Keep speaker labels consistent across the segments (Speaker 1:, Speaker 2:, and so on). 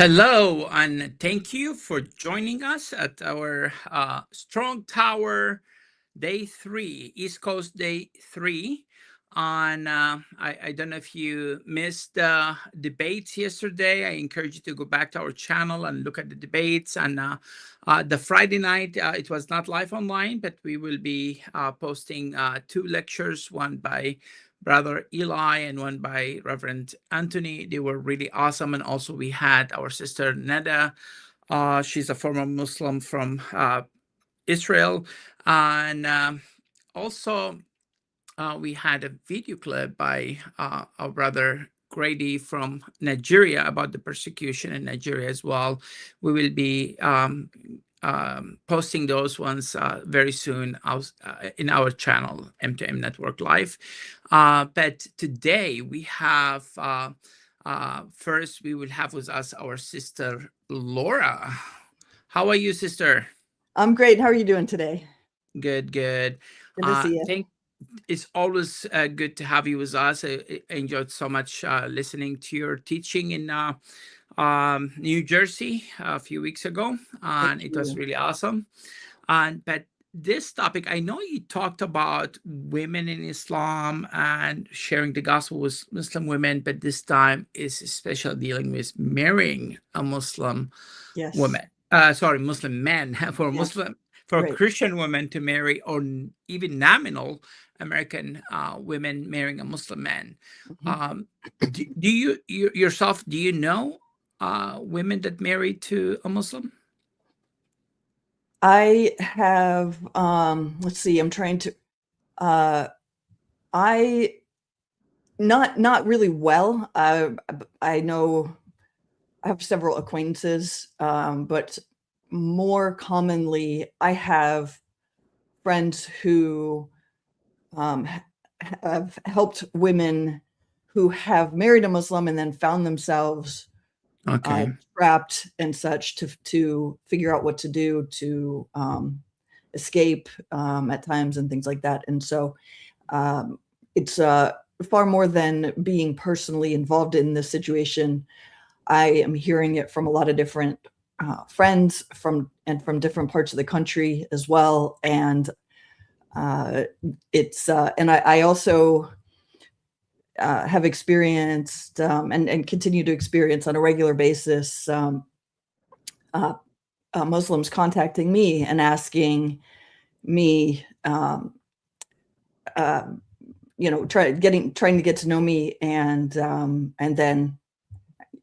Speaker 1: Hello, and thank you for joining us at our Strong Tower Day 3, East Coast Day 3. I don't know if you missed the debates yesterday. I encourage you to go back to our channel and look at the debates. And the Friday night, it was not live online, but we will be posting two lectures, one by Brother Eli and one by Reverend Anthony. They were really awesome. And also, we had our sister Neda. She's a former Muslim from Israel. And also, we had a video clip by our brother Grady from Nigeria about the persecution in Nigeria as well. We will be posting those ones very soon in our channel, M2M Network Live. But today we have, first, we will have with us our sister Laura. How are you, sister?
Speaker 2: I'm great. How are you doing today?
Speaker 1: Good, good.
Speaker 2: Good to see you.
Speaker 1: It's always good to have you with us. I enjoyed so much listening to your teaching in New Jersey a few weeks ago, and
Speaker 2: Thank
Speaker 1: it was
Speaker 2: you.
Speaker 1: really awesome. But this topic, I know you talked about women in Islam and sharing the gospel with Muslim women, but this time is especially dealing with marrying a Muslim
Speaker 2: Yes.
Speaker 1: woman. Sorry, Muslim men for
Speaker 2: Yeah.
Speaker 1: Muslim for
Speaker 2: Right.
Speaker 1: Christian women to marry, or even nominal American women marrying a Muslim man.
Speaker 2: Mhm.
Speaker 1: Um, do you yourself, do you know women that marry to a Muslim?
Speaker 2: I have let's see, I'm trying to uh I not really well. I know I have several acquaintances, but more commonly I have friends who ha- have helped women who have married a Muslim and then found themselves
Speaker 1: Okay.
Speaker 2: trapped and such to figure out what to do to escape at times and things like that. And so it's far more than being personally involved in this situation. I am hearing it from a lot of different friends from different parts of the country as well. And it's and I also have experienced and continue to experience on a regular basis uh, Muslims contacting me and asking me, uh, trying to get to know me, and then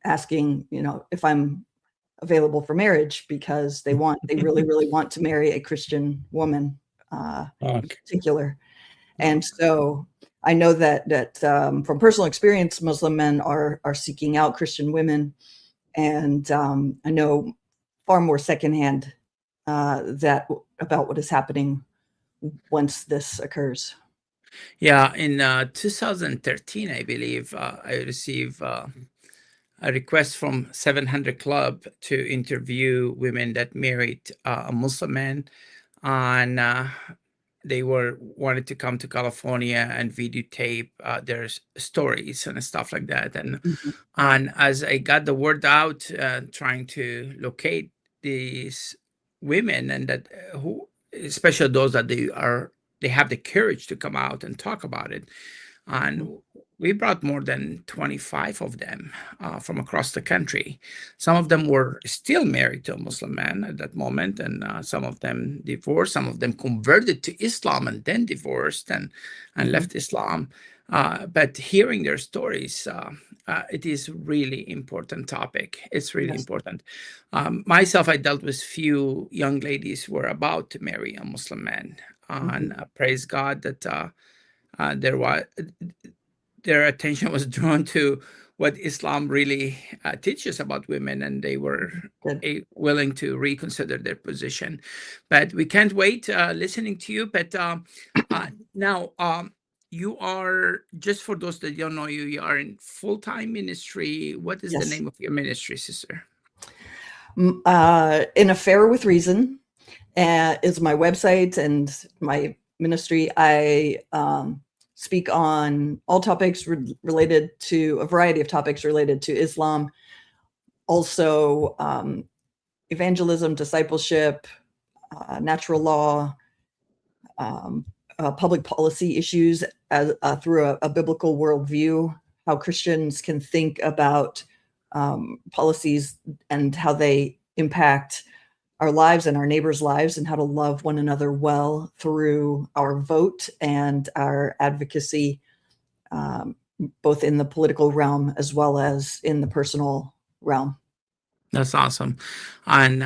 Speaker 2: asking, if I'm available for marriage because they really, really want to marry a Christian woman in
Speaker 1: Okay.
Speaker 2: particular. And so I know that from personal experience, Muslim men are seeking out Christian women, and I know far more secondhand that about what is happening once this occurs.
Speaker 1: Yeah, in 2013, I believe, I received a request from 700 Club to interview women that married a Muslim man, and they were wanted to come to California and videotape their stories and stuff like that. And
Speaker 2: Mhm.
Speaker 1: as I got the word out, trying to locate these women, and that who, especially those that they have the courage to come out and talk about it, and
Speaker 2: Mhm.
Speaker 1: we brought more than 25 of them from across the country. Some of them were still married to a Muslim man at that moment, and some of them divorced. Some of them converted to Islam and then divorced and
Speaker 2: Mhm.
Speaker 1: left Islam. But hearing their stories, it is really important topic. It's really
Speaker 2: Yes.
Speaker 1: important. Myself, I dealt with few young ladies who were about to marry a Muslim man,
Speaker 2: Mhm.
Speaker 1: and praise God that there was their attention was drawn to what Islam really teaches about women, and they were
Speaker 2: Good.
Speaker 1: willing to reconsider their position. But we can't wait listening to you. But now, you are, just for those that don't know you, you are in full time ministry. What is the
Speaker 2: Yes.
Speaker 1: name of your ministry, sister?
Speaker 2: In Affair with Reason is my website and my ministry. I speak on all topics related to a variety of topics related to Islam, also evangelism, discipleship, natural law, public policy issues through a biblical worldview, how Christians can think about policies and how they impact our lives and our neighbors' lives, and how to love one another well through our vote and our advocacy, both in the political realm as well as in the personal realm.
Speaker 1: That's awesome. And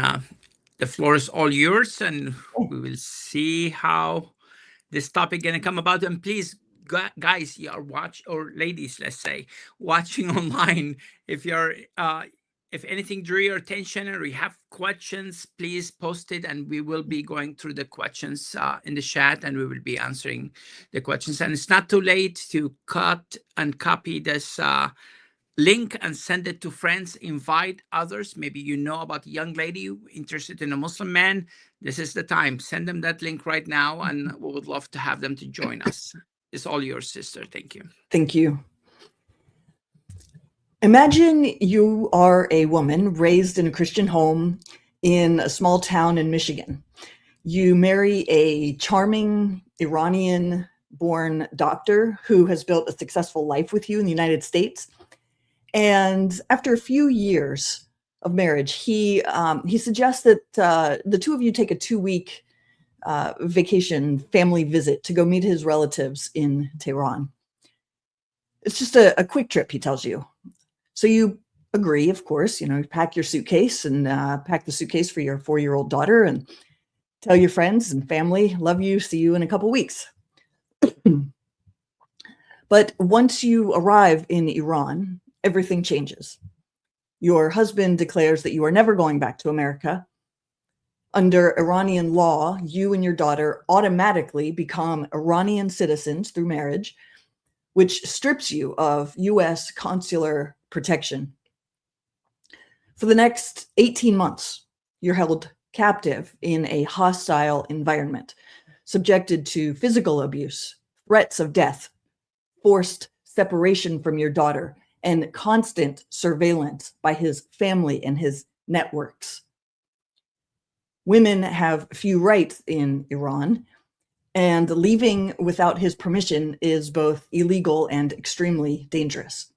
Speaker 1: the floor is all yours, and we will see how this topic gonna come about. And please, guys, you are watch or ladies, let's say, watching online. If you're if anything drew your attention or you have questions, please post it, and we will be going through the questions in the chat, and we will be answering the questions. And it's not too late to cut and copy this link and send it to friends. Invite others. Maybe you know about a young lady interested in a Muslim man. This is the time. Send them that link right now, and we would love to have them to join us. It's all yours, sister. Thank you.
Speaker 2: Thank you. Imagine you are a woman raised in a Christian home in a small town in Michigan. You marry a charming Iranian-born doctor who has built a successful life with you in the United States. And after a few years of marriage, he suggests that the two of you take a 2-week vacation family visit to go meet his relatives in Tehran. It's just a quick trip, he tells you. So you agree, of course, pack your suitcase and pack the suitcase for your 4-year-old daughter and tell your friends and family, love you, see you in a couple weeks. But once you arrive in Iran, everything changes. Your husband declares that you are never going back to America. Under Iranian law, you and your daughter automatically become Iranian citizens through marriage, which strips you of U.S. consular protection. For the next 18 months, you're held captive in a hostile environment, subjected to physical abuse, threats of death, forced separation from your daughter, and constant surveillance by his family and his networks. Women have few rights in Iran, and leaving without his permission is both illegal and extremely dangerous.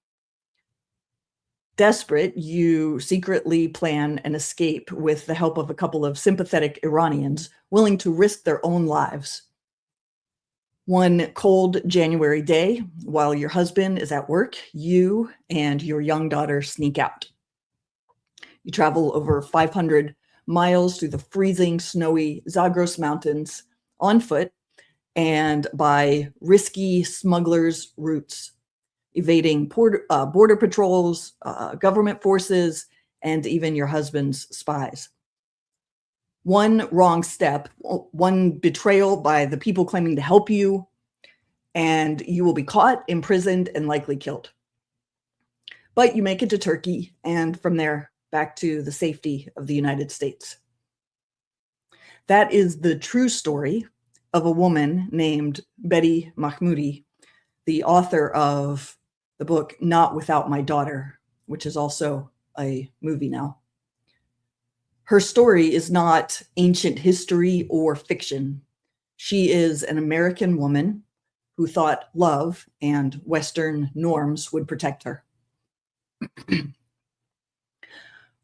Speaker 2: Desperate, you secretly plan an escape with the help of a couple of sympathetic Iranians willing to risk their own lives. One cold January day, while your husband is at work, you and your young daughter sneak out. You travel over 500 miles through the freezing, snowy Zagros Mountains on foot and by risky smugglers' routes, evading border patrols, government forces, and even your husband's spies. One wrong step, one betrayal by the people claiming to help you, and you will be caught, imprisoned, and likely killed. But you make it to Turkey, and from there, back to the safety of the United States. That is the true story of a woman named Betty Mahmoudi, the author of the book Not Without My Daughter, which is also a movie now. Her story is not ancient history or fiction. She is an American woman who thought love and Western norms would protect her.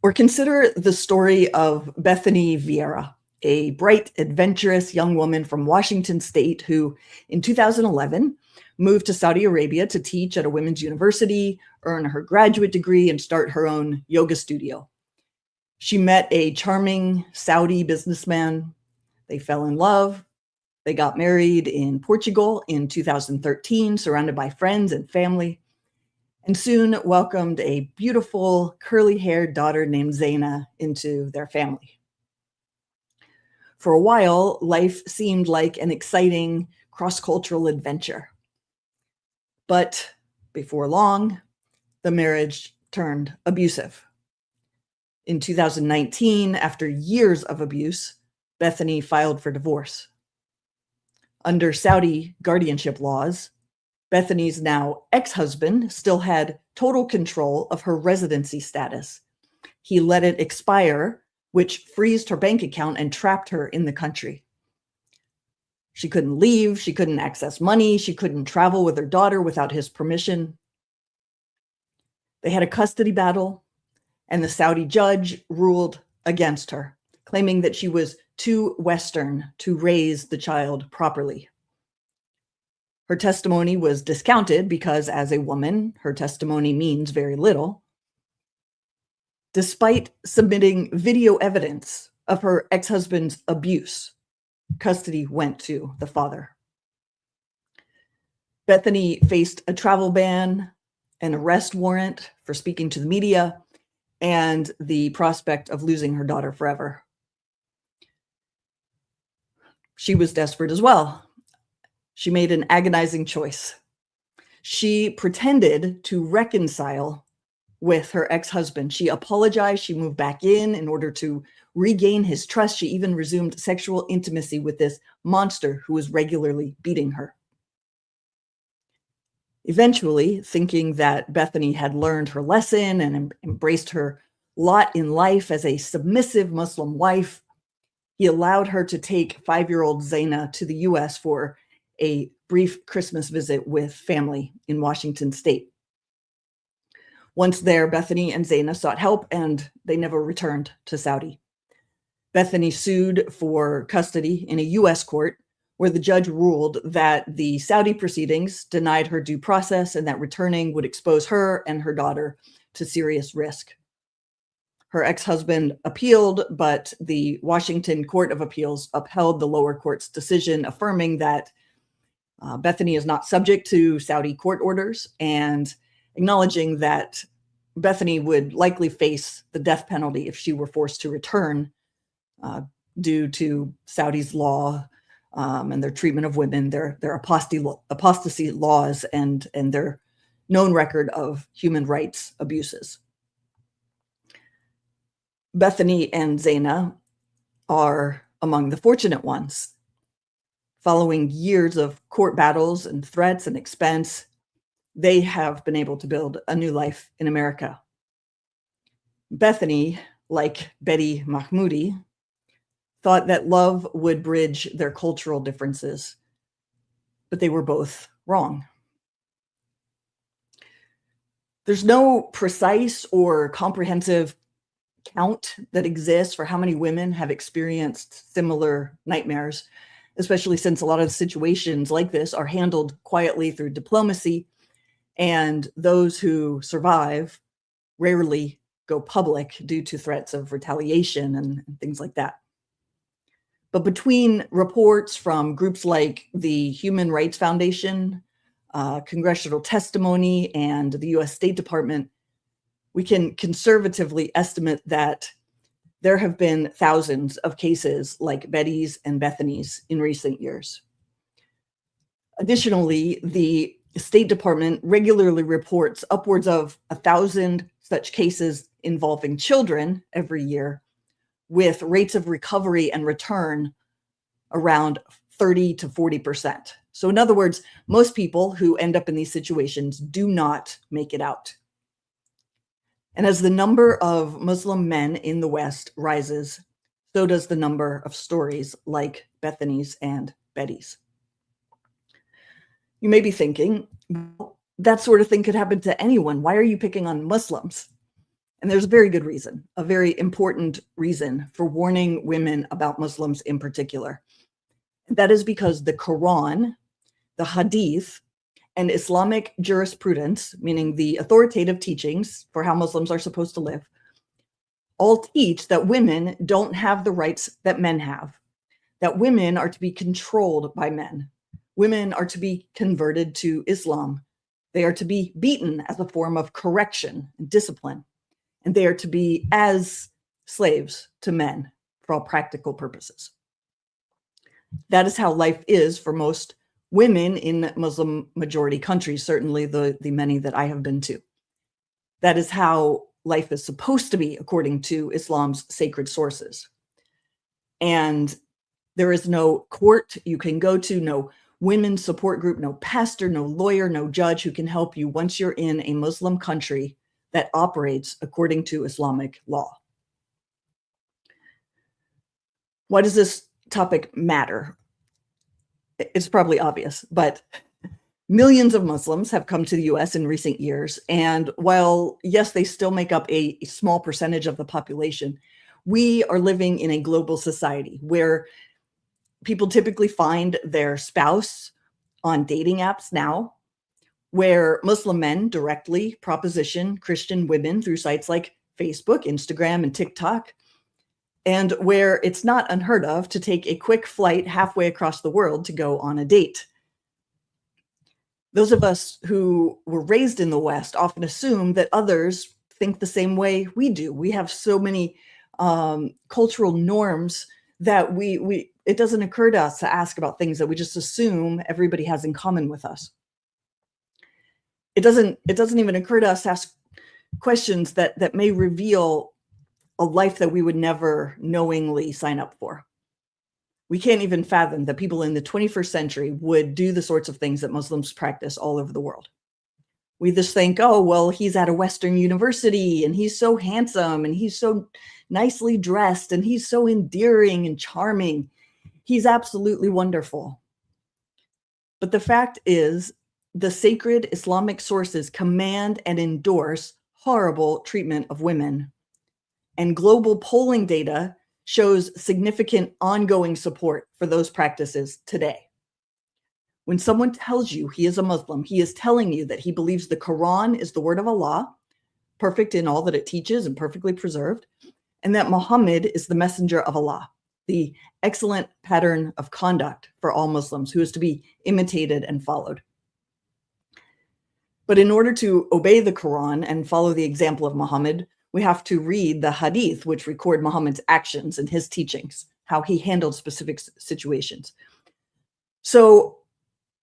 Speaker 2: Or consider the story of Bethany Vieira, a bright, adventurous young woman from Washington State who, in 2011, moved to Saudi Arabia to teach at a women's university, earn her graduate degree, and start her own yoga studio. She met a charming Saudi businessman. They fell in love. They got married in Portugal in 2013, surrounded by friends and family, and soon welcomed a beautiful curly-haired daughter named Zaina into their family. For a while, life seemed like an exciting cross-cultural adventure. But before long, the marriage turned abusive. In 2019, after years of abuse, Bethany filed for divorce. Under Saudi guardianship laws, Bethany's now ex-husband still had total control of her residency status, he let it expire, which freezed her bank account and trapped her in the country. She couldn't leave, she couldn't access money, she couldn't travel with her daughter without his permission. They had a custody battle, and the Saudi judge ruled against her, claiming that she was too Western to raise the child properly. Her testimony was discounted because, as a woman, her testimony means very little. Despite submitting video evidence of her ex-husband's abuse, custody went to the father. Bethany faced a travel ban, an arrest warrant for speaking to the media, and the prospect of losing her daughter forever. She was desperate as well. She made an agonizing choice. She pretended to reconcile with her ex-husband. She apologized. She moved back in order to regain his trust. She even resumed sexual intimacy with this monster who was regularly beating her. Eventually, thinking that Bethany had learned her lesson and embraced her lot in life as a submissive Muslim wife, he allowed her to take 5-year-old Zaina to the US for a brief Christmas visit with family in Washington state. Once there, Bethany and Zaina sought help, and they never returned to Saudi. Bethany sued for custody in a US court, where the judge ruled that the Saudi proceedings denied her due process and that returning would expose her and her daughter to serious risk. Her ex-husband appealed, but the Washington Court of Appeals upheld the lower court's decision, affirming that Bethany is not subject to Saudi court orders and acknowledging that Bethany would likely face the death penalty if she were forced to return due to Saudi's law and their treatment of women, their apostasy laws, and their known record of human rights abuses. Bethany and Zaina are among the fortunate ones. Following years of court battles and threats and expense, they have been able to build a new life in America. Bethany, like Betty Mahmoudi, thought that love would bridge their cultural differences, but they were both wrong. There's no precise or comprehensive count that exists for how many women have experienced similar nightmares, especially since a lot of situations like this are handled quietly through diplomacy, and those who survive rarely go public due to threats of retaliation and things like that. But between reports from groups like the Human Rights Foundation, congressional testimony, and the US State Department, we can conservatively estimate that there have been thousands of cases like Betty's and Bethany's in recent years. Additionally, the State Department regularly reports upwards of 1,000 such cases involving children every year, with rates of recovery and return around 30 to 40%. So in other words, most people who end up in these situations do not make it out. And as the number of Muslim men in the West rises, so does the number of stories like Bethany's and Betty's. You may be thinking, well, that sort of thing could happen to anyone. Why are you picking on Muslims? And there's a very good reason, a very important reason for warning women about Muslims in particular. That is because the Quran, the Hadith, and Islamic jurisprudence, meaning the authoritative teachings for how Muslims are supposed to live, all teach that women don't have the rights that men have, that women are to be controlled by men. Women are to be converted to Islam. They are to be beaten as a form of correction and discipline. And they are to be as slaves to men for all practical purposes. That is how life is for most women in Muslim majority countries, certainly the many that I have been to. That is how life is supposed to be according to Islam's sacred sources. And there is no court you can go to, no women's support group, no pastor, no lawyer, no judge who can help you once you're in a Muslim country that operates according to Islamic law. Why does this topic matter? It's probably obvious, but millions of Muslims have come to the US in recent years. And while, yes, they still make up a small percentage of the population, we are living in a global society where people typically find their spouse on dating apps now, where Muslim men directly proposition Christian women through sites like Facebook, Instagram, and TikTok, and where it's not unheard of to take a quick flight halfway across the world to go on a date. Those of us who were raised in the West often assume that others think the same way we do. We have so many cultural norms that it doesn't occur to us to ask about things that we just assume everybody has in common with us. It doesn't even occur to us to ask questions that may reveal a life that we would never knowingly sign up for. We can't even fathom that people in the 21st century would do the sorts of things that Muslims practice all over the world. We just think, oh, well, he's at a Western university and he's so handsome and he's so nicely dressed and he's so endearing and charming. He's absolutely wonderful. But the fact is, the sacred Islamic sources command and endorse horrible treatment of women. And global polling data shows significant ongoing support for those practices today. When someone tells you he is a Muslim, he is telling you that he believes the Quran is the word of Allah, perfect in all that it teaches and perfectly preserved, and that Muhammad is the messenger of Allah, the excellent pattern of conduct for all Muslims who is to be imitated and followed. But in order to obey the Quran and follow the example of Muhammad, we have to read the hadith, which record Muhammad's actions and his teachings, how he handled specific situations. So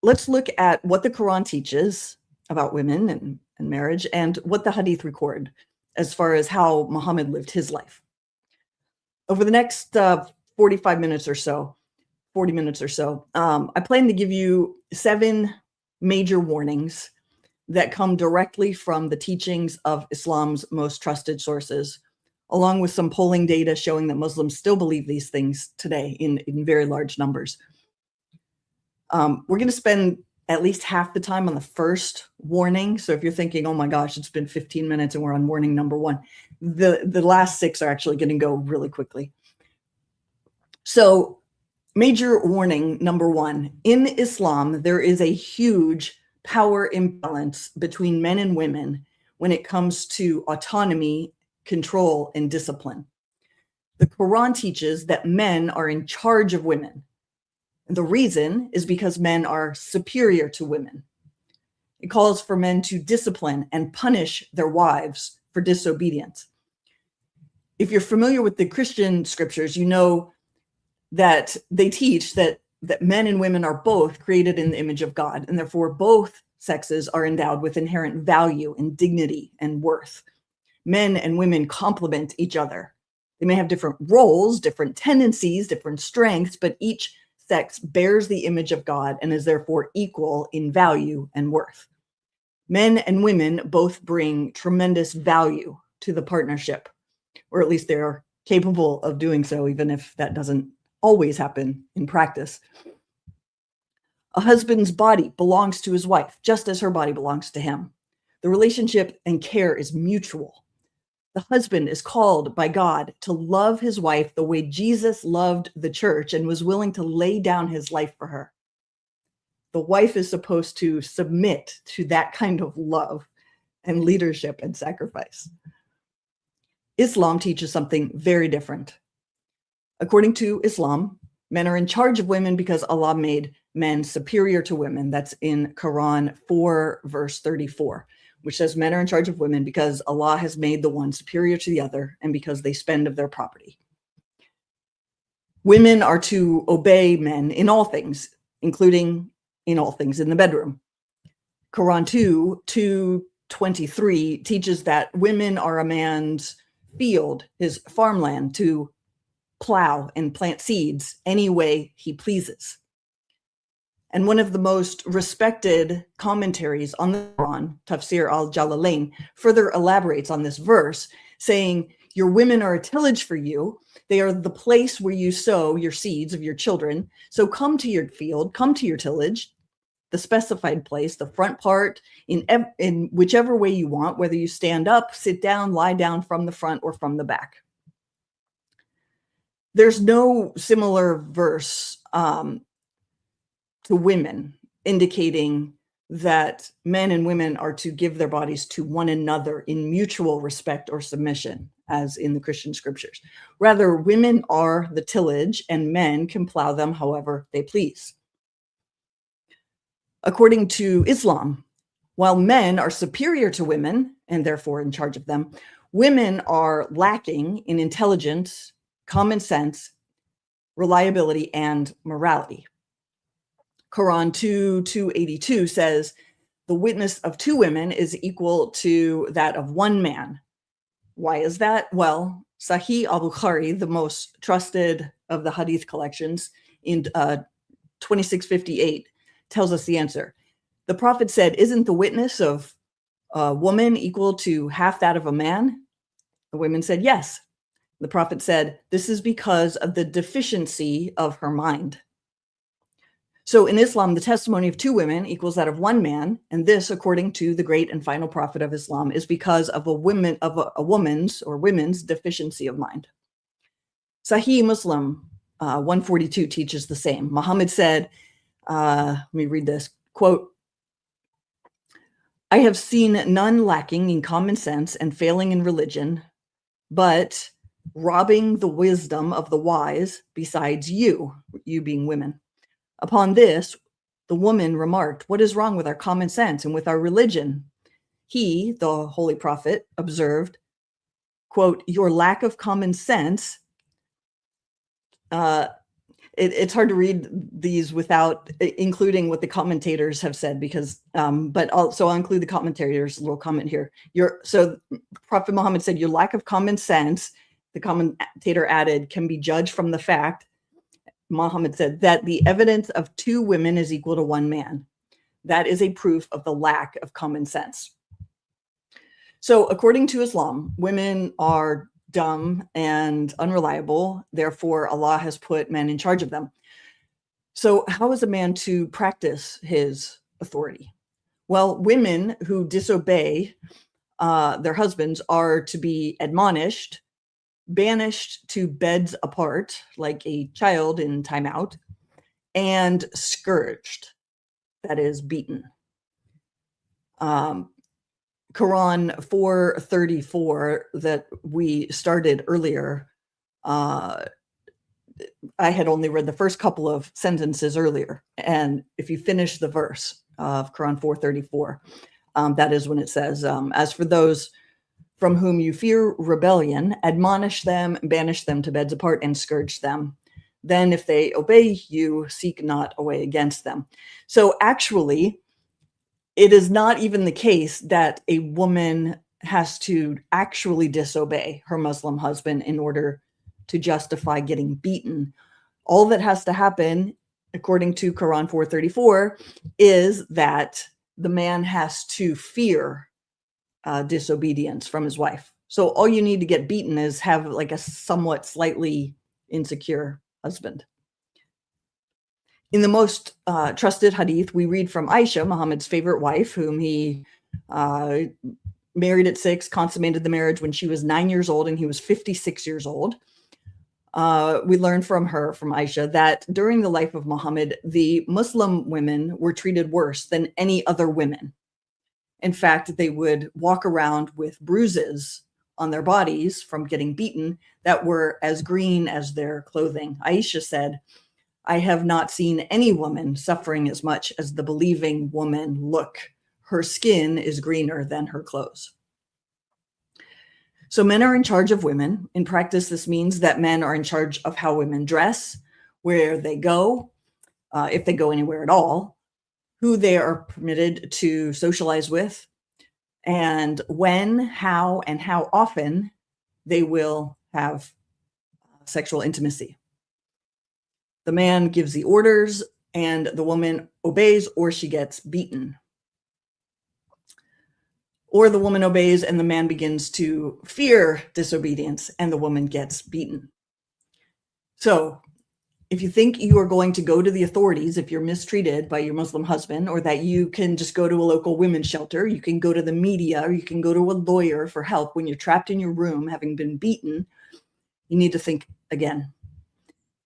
Speaker 2: let's look at what the Quran teaches about women and marriage and what the hadith record as far as how Muhammad lived his life. Over the next 40 minutes or so, I plan to give you 7 major warnings that come directly from the teachings of Islam's most trusted sources, along with some polling data showing that Muslims still believe these things today in very large numbers. We're going to spend at least half the time on the first warning. So if you're thinking, oh my gosh, it's been 15 minutes and we're on warning number 1, the last 6 are actually going to go really quickly. So major warning number 1, in Islam, there is a huge power imbalance between men and women when it comes to autonomy, control, and discipline. The Quran teaches that men are in charge of women. And the reason is because men are superior to women. It calls for men to discipline and punish their wives for disobedience. If you're familiar with the Christian scriptures, you know that they teach that men and women are both created in the image of God, and therefore both sexes are endowed with inherent value and dignity and worth. Men and women complement each other. They may have different roles, different tendencies, different strengths, but each sex bears the image of God and is therefore equal in value and worth. Men and women both bring tremendous value to the partnership, or at least they're capable of doing so, even if that doesn't always happen in practice. A husband's body belongs to his wife, just as her body belongs to him. The relationship and care is mutual. The husband is called by God to love his wife the way Jesus loved the church and was willing to lay down his life for her. The wife is supposed to submit to that kind of love and leadership and sacrifice. Islam teaches something very different. According to Islam, men are in charge of women because Allah made men superior to women. That's in Quran 4, verse 34, which says men are in charge of women because Allah has made the one superior to the other and because they spend of their property. Women are to obey men in all things, including in all things in the bedroom. Quran 2:23 teaches that women are a man's field, his farmland, to plow and plant seeds any way he pleases. And one of the most respected commentaries on the Quran, Tafsir al-Jalalain, further elaborates on this verse, saying, Your women are a tillage for you. They are the place where you sow your seeds of your children. So come to your field, come to your tillage, the specified place, the front part, in whichever way you want, whether you stand up, sit down, lie down, from the front or from the back. There's no similar verse to women indicating that men and women are to give their bodies to one another in mutual respect or submission, as in the Christian scriptures. Rather, women are the tillage and men can plow them however they please. According to Islam, while men are superior to women and therefore in charge of them, women are lacking in intelligence, common sense, reliability, and morality. Quran 2:282 says, the witness of two women is equal to that of one man. Why is that? Well, Sahih al-Bukhari, the most trusted of the hadith collections, in 2658, tells us the answer. The Prophet said, isn't the witness of a woman equal to half that of a man? The women said, yes. The Prophet said, this is because of the deficiency of her mind. So in Islam, the testimony of two women equals that of one man, and this, according to the great and final prophet of Islam, is because of a woman's deficiency of mind. Sahih Muslim 142 teaches the same. Muhammad said, let me read this, quote, I have seen none lacking in common sense and failing in religion, but robbing the wisdom of the wise besides you being women. Upon this, the woman remarked, what is wrong with our common sense and with our religion? He, the Holy Prophet, observed, quote, your lack of common sense. It's hard to read these without including what the commentators have said, because, but also I'll include the commentators' little comment here. So Prophet Muhammad said, your lack of common sense, the commentator added, can be judged from the fact, Muhammad said, that the evidence of two women is equal to one man. That is a proof of the lack of common sense. So according to Islam, women are dumb and unreliable. Therefore, Allah has put men in charge of them. So how is a man to practice his authority? Well, women who disobey their husbands are to be admonished, banished to beds apart, like a child in timeout, and scourged, that is, beaten. Quran 4:34 that we started earlier, I had only read the first couple of sentences earlier, and if you finish the verse of Quran 4:34, that is when it says, as for those from whom you fear rebellion, admonish them, banish them to beds apart, and scourge them. Then if they obey you, seek not a way against them. So actually, it is not even the case that a woman has to actually disobey her Muslim husband in order to justify getting beaten. All that has to happen, according to Quran 4:34, is that the man has to fear disobedience from his wife. So all you need to get beaten is have like a somewhat slightly insecure husband. In the most trusted hadith, we read from Aisha, Muhammad's favorite wife, whom he married at 6, consummated the marriage when she was 9 years old and he was 56 years old. We learn from her, from Aisha, that during the life of Muhammad, the Muslim women were treated worse than any other women. In fact, they would walk around with bruises on their bodies from getting beaten that were as green as their clothing. Aisha said, I have not seen any woman suffering as much as the believing woman. Look, her skin is greener than her clothes. So men are in charge of women. In practice, this means that men are in charge of how women dress, where they go, if they go anywhere at all, who they are permitted to socialize with, and when, how, and how often they will have sexual intimacy. The man gives the orders and the woman obeys or she gets beaten. or the woman obeys and the man begins to fear disobedience and the woman gets beaten. So if you think you are going to go to the authorities if you're mistreated by your Muslim husband, or that you can just go to a local women's shelter, you can go to the media, or you can go to a lawyer for help when you're trapped in your room having been beaten, you need to think again.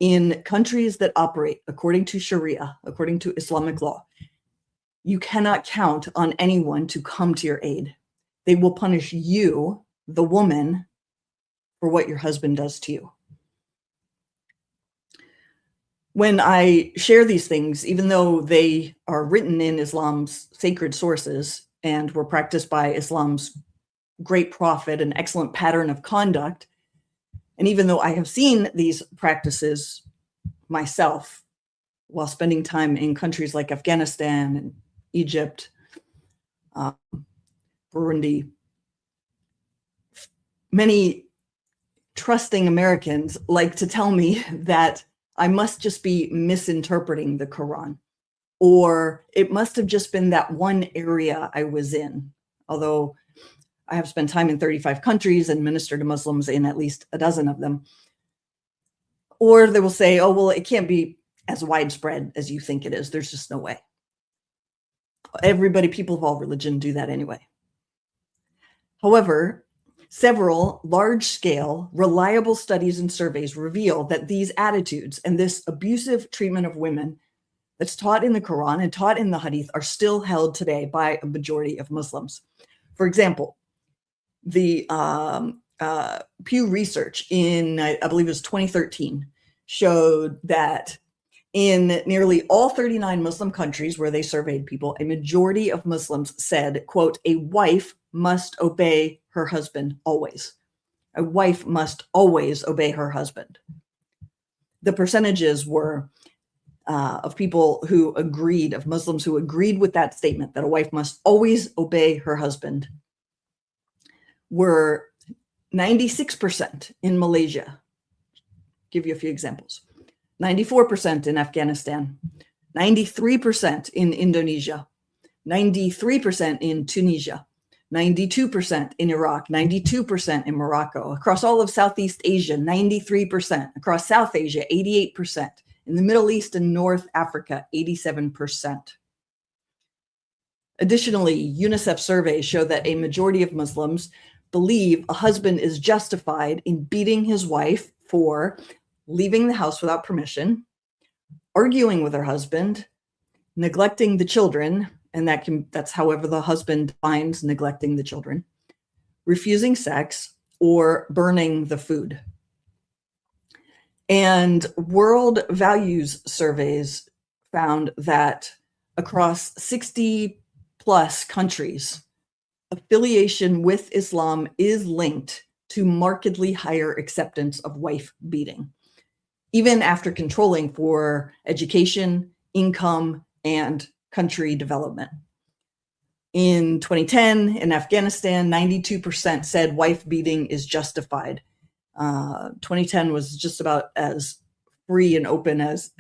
Speaker 2: In countries that operate according to Sharia, according to Islamic law, you cannot count on anyone to come to your aid. They will punish you, the woman, for what your husband does to you. When I share these things, even though they are written in Islam's sacred sources and were practiced by Islam's great prophet, an excellent pattern of conduct, and even though I have seen these practices myself while spending time in countries like Afghanistan and Egypt, Burundi, many trusting Americans like to tell me that I must just be misinterpreting the Quran, or it must have just been that one area I was in. Although I have spent time in 35 countries and ministered to Muslims in at least a dozen of them. Or they will say, oh, well, it can't be as widespread as you think it is. There's just no way. Everybody, people of all religion do that anyway. However, several large-scale, reliable studies and surveys reveal that these attitudes and this abusive treatment of women that's taught in the Quran and taught in the Hadith are still held today by a majority of Muslims. For example, the Pew Research in, I believe it was 2013, showed that in nearly all 39 Muslim countries where they surveyed people, a majority of Muslims said, quote, a wife must obey her husband always. A wife must always obey her husband. The percentages were of people who agreed, of Muslims who agreed with that statement, that a wife must always obey her husband, were 96% in Malaysia. Give you a few examples. 94% in Afghanistan, 93% in Indonesia, 93% in Tunisia, 92% in Iraq, 92% in Morocco, across all of Southeast Asia, 93%, across South Asia, 88%, in the Middle East and North Africa, 87%. Additionally, UNICEF surveys show that a majority of Muslims believe a husband is justified in beating his wife for leaving the house without permission, arguing with her husband, neglecting the children, and that's however the husband defines neglecting the children, refusing sex, or burning the food. And world values surveys found that across 60 plus countries, affiliation with Islam is linked to markedly higher acceptance of wife beating, even after controlling for education, income, and country development. In 2010, in Afghanistan, 92% said wife beating is justified. 2010 was just about as free and open as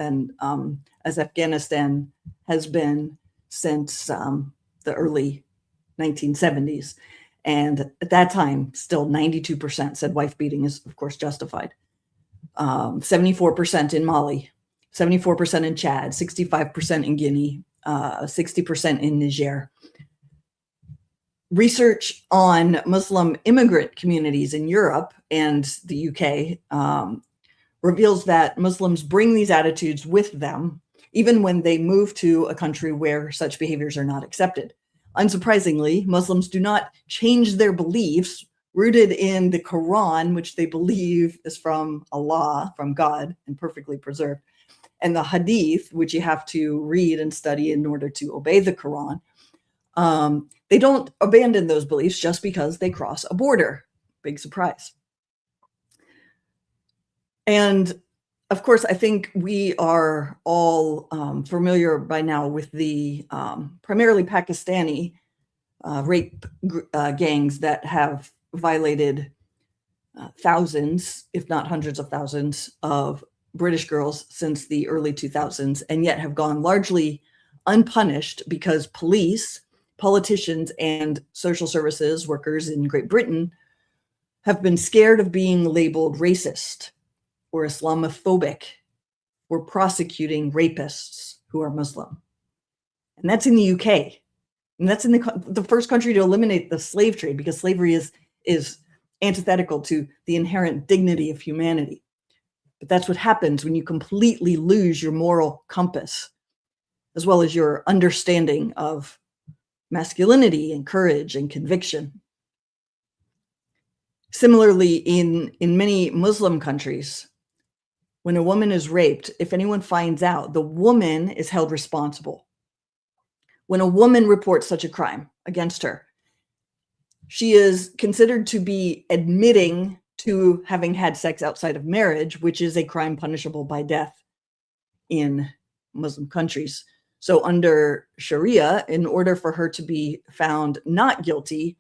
Speaker 2: Afghanistan has been since the early 1970s. And at that time, still 92% said wife beating is, of course, justified. 74% in Mali, 74% in Chad, 65% in Guinea, 60% in Niger. Research on Muslim immigrant communities in Europe and the UK reveals that Muslims bring these attitudes with them, even when they move to a country where such behaviors are not accepted. Unsurprisingly, Muslims do not change their beliefs rooted in the Quran, which they believe is from Allah, from God, and perfectly preserved, and the Hadith, which you have to read and study in order to obey the Quran. They don't abandon those beliefs just because they cross a border. Big surprise. And of course, I think we are all familiar by now with the primarily Pakistani rape gangs that have violated thousands, if not hundreds of thousands, of British girls since the early 2000s, and yet have gone largely unpunished because police, politicians and social services workers in Great Britain have been scared of being labeled racist or Islamophobic or prosecuting rapists who are Muslim. And that's in the UK. And that's in the first country to eliminate the slave trade, because slavery is antithetical to the inherent dignity of humanity. But that's what happens when you completely lose your moral compass, as well as your understanding of masculinity and courage and conviction. Similarly, in many Muslim countries, when a woman is raped, if anyone finds out, the woman is held responsible. When a woman reports such a crime against her, she is considered to be admitting to having had sex outside of marriage, which is a crime punishable by death in Muslim countries. So under Sharia, in order for her to be found not guilty,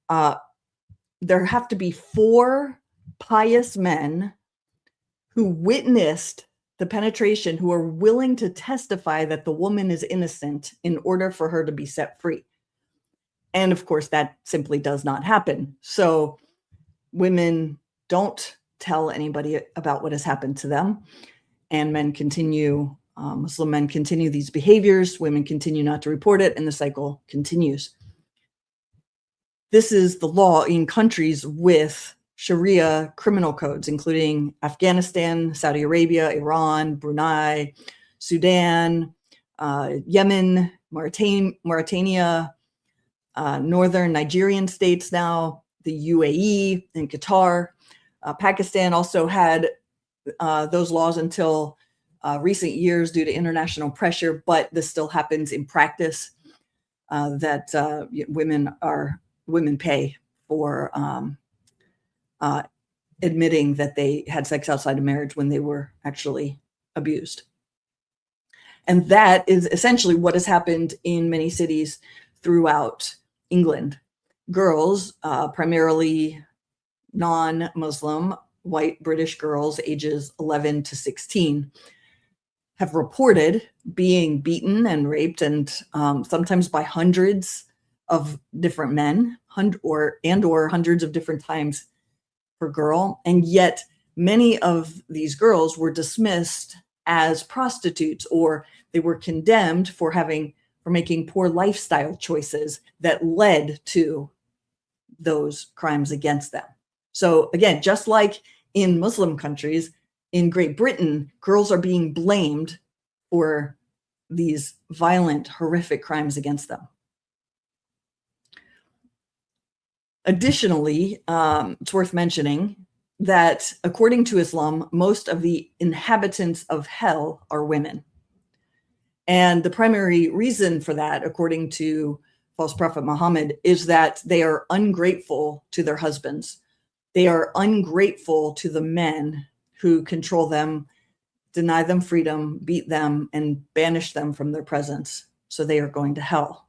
Speaker 2: there have to be 4 pious men who witnessed the penetration, who are willing to testify that the woman is innocent in order for her to be set free. And of course, that simply does not happen. So women don't tell anybody about what has happened to them, and men continue, Muslim men continue these behaviors, women continue not to report it, and the cycle continues. This is the law in countries with Sharia criminal codes, including Afghanistan, Saudi Arabia, Iran, Brunei, Sudan, Yemen, Mauritania, northern Nigerian states now, the UAE and Qatar. Pakistan also had those laws until recent years due to international pressure, but this still happens in practice, that women pay for admitting that they had sex outside of marriage when they were actually abused. And that is essentially what has happened in many cities throughout England. Girls, primarily non-Muslim, white British girls, ages 11 to 16, have reported being beaten and raped, and sometimes by hundreds of different men, or hundreds of different times per girl. And yet many of these girls were dismissed as prostitutes, or they were condemned for making poor lifestyle choices that led to those crimes against them. So again, just like in Muslim countries, in Great Britain, girls are being blamed for these violent, horrific crimes against them. Additionally, it's worth mentioning that according to Islam, most of the inhabitants of hell are women. And the primary reason for that, according to false prophet Muhammad, is that they are ungrateful to their husbands. They are ungrateful to the men who control them, deny them freedom, beat them, and banish them from their presence. So they are going to hell.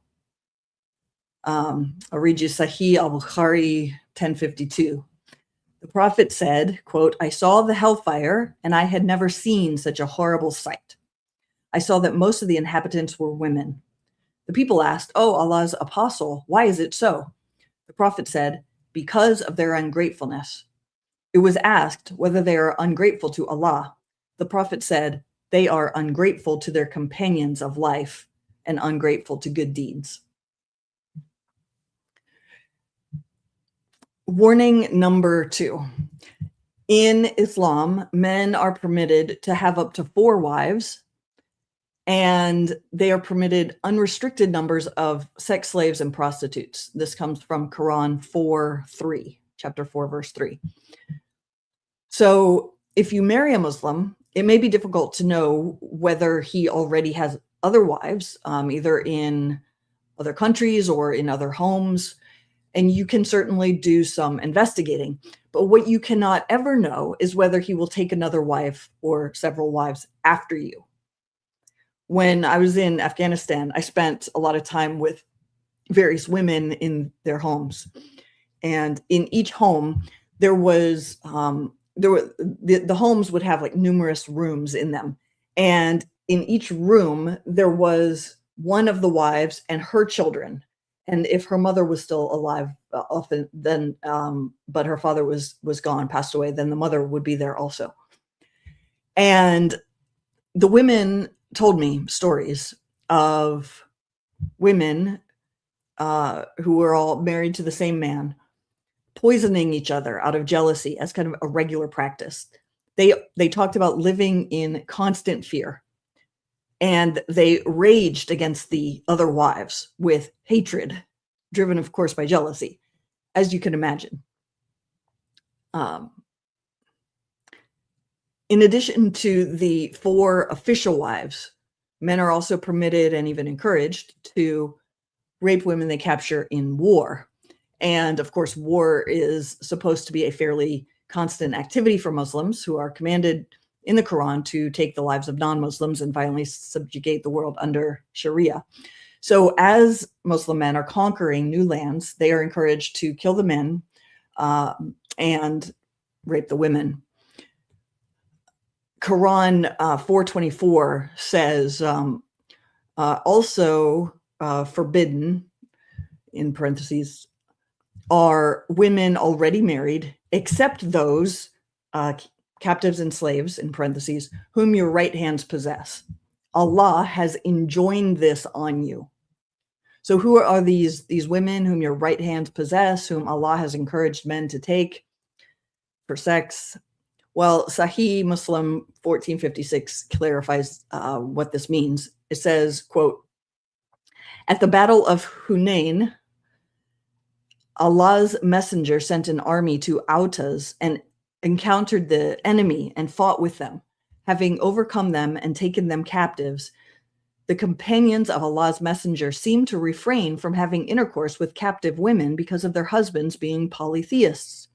Speaker 2: I'll read you Sahih al-Bukhari 1052. The Prophet said, quote, "I saw the hellfire, and I had never seen such a horrible sight. I saw that most of the inhabitants were women. The people asked, 'Oh, Allah's apostle, why is it so?' The Prophet said, 'Because of their ungratefulness.' It was asked whether they are ungrateful to Allah. The Prophet said, 'They are ungrateful to their companions of life and ungrateful to good deeds.'" Warning number 2. In Islam, men are permitted to have up to 4 wives, and they are permitted unrestricted numbers of sex slaves and prostitutes. This comes from Quran 4:3, chapter 4, verse 3. So if you marry a Muslim, it may be difficult to know whether he already has other wives, either in other countries or in other homes. And you can certainly do some investigating. But what you cannot ever know is whether he will take another wife or several wives after you. When I was in Afghanistan, I spent a lot of time with various women in their homes. And in each home, the homes would have like numerous rooms in them. And in each room, there was one of the wives and her children. and if her mother was still alive, often then, but her father was gone, passed away, then the mother would be there also. And the women told me stories of women who were all married to the same man, poisoning each other out of jealousy as kind of a regular practice. They talked about living in constant fear, and they raged against the other wives with hatred, driven, of course, by jealousy, as you can imagine. In addition to the 4 official wives, men are also permitted and even encouraged to rape women they capture in war. And of course, war is supposed to be a fairly constant activity for Muslims, who are commanded in the Quran to take the lives of non-Muslims and violently subjugate the world under Sharia. So as Muslim men are conquering new lands, they are encouraged to kill the men and rape the women. Quran 4:24 says also forbidden, in parentheses, are women already married, except those captives and slaves, in parentheses, whom your right hands possess. Allah has enjoined this on you. So who are these women whom your right hands possess, whom Allah has encouraged men to take for sex? Well, Sahih Muslim 1456 clarifies what this means. It says, quote, "At the Battle of Hunain, Allah's messenger sent an army to Autas and encountered the enemy and fought with them. Having overcome them and taken them captives, the companions of Allah's messenger seemed to refrain from having intercourse with captive women because of their husbands being polytheists.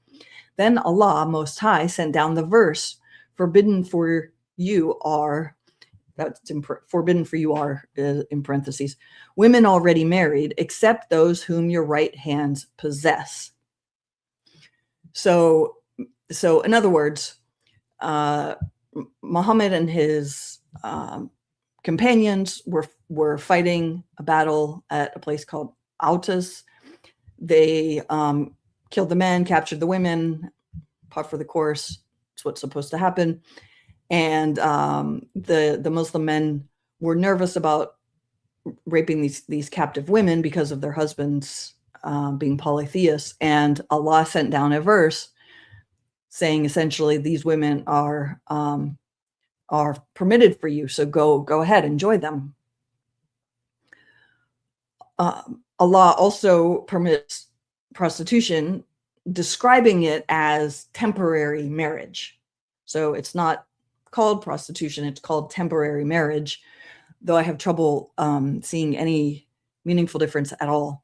Speaker 2: Then Allah Most High sent down the verse, forbidden for you are," that's forbidden for you are, in parentheses, "women already married, except those whom your right hands possess." So in other words, Muhammad and his companions were fighting a battle at a place called Autas. They killed the men, captured the women, par for the course. It's what's supposed to happen. And the Muslim men were nervous about raping these captive women because of their husbands being polytheists. And Allah sent down a verse saying essentially these women are permitted for you, so go ahead, enjoy them. Allah also permits prostitution, describing it as temporary marriage. So it's not called prostitution, it's called temporary marriage, though I have trouble seeing any meaningful difference at all.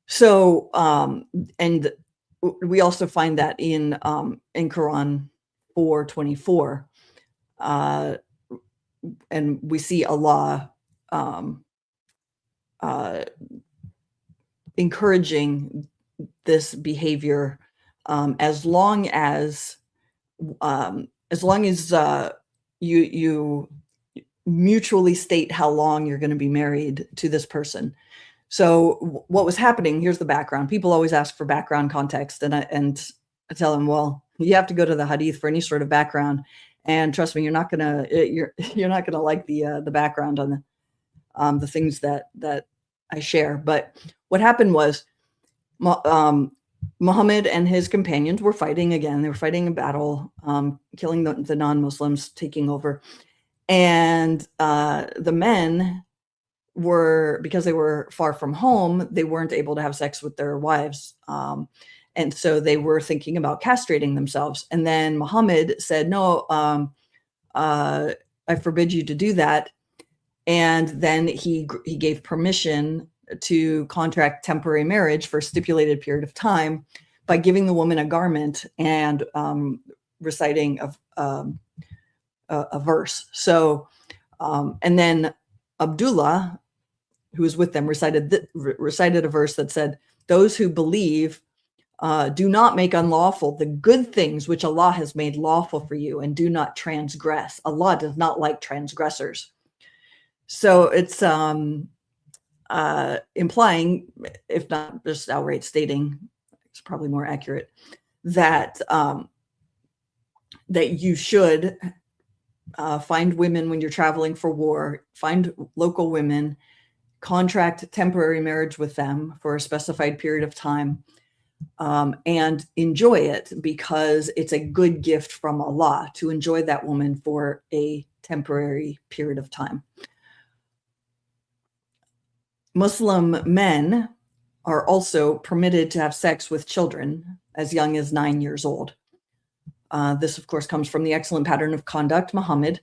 Speaker 2: So, and we also find that in Quran 4:24, and we see Allah encouraging this behavior as long as you mutually state how long you're going to be married to this person. So what was happening, here's the background. People always ask for background context, and I tell them, well, you have to go to the hadith for any sort of background, and trust me, you're not gonna like the background on the things that I share. But what happened was Muhammad and his companions were fighting again. They were fighting a battle, killing the non-Muslims, taking over. And the men were, because they were far from home, they weren't able to have sex with their wives. And so they were thinking about castrating themselves. And then Muhammad said, no, I forbid you to do that. And then he gave permission to contract temporary marriage for a stipulated period of time by giving the woman a garment and reciting a verse. So, and then Abdullah, who was with them, recited a verse that said, "Those who believe do not make unlawful the good things which Allah has made lawful for you, and do not transgress. Allah does not like transgressors." So it's implying, if not just outright stating, it's probably more accurate, that that you should find women when you're traveling for war, find local women, contract temporary marriage with them for a specified period of time, and enjoy it because it's a good gift from Allah to enjoy that woman for a temporary period of time. Muslim men are also permitted to have sex with children as young as 9 years old. This, of course, comes from the excellent pattern of conduct, Muhammad.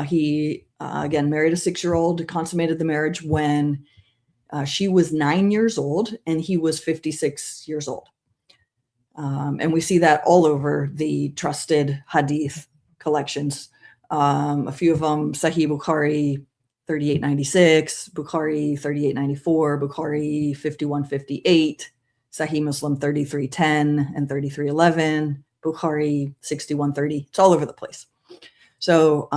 Speaker 2: He, again, married a 6-year-old, consummated the marriage when she was 9 years old and he was 56 years old. And we see that all over the trusted hadith collections. A few of them, Sahih Bukhari 3896, Bukhari 3894, Bukhari 5158, Sahih Muslim 3310 and 3311, Bukhari 6130. It's all over the place. So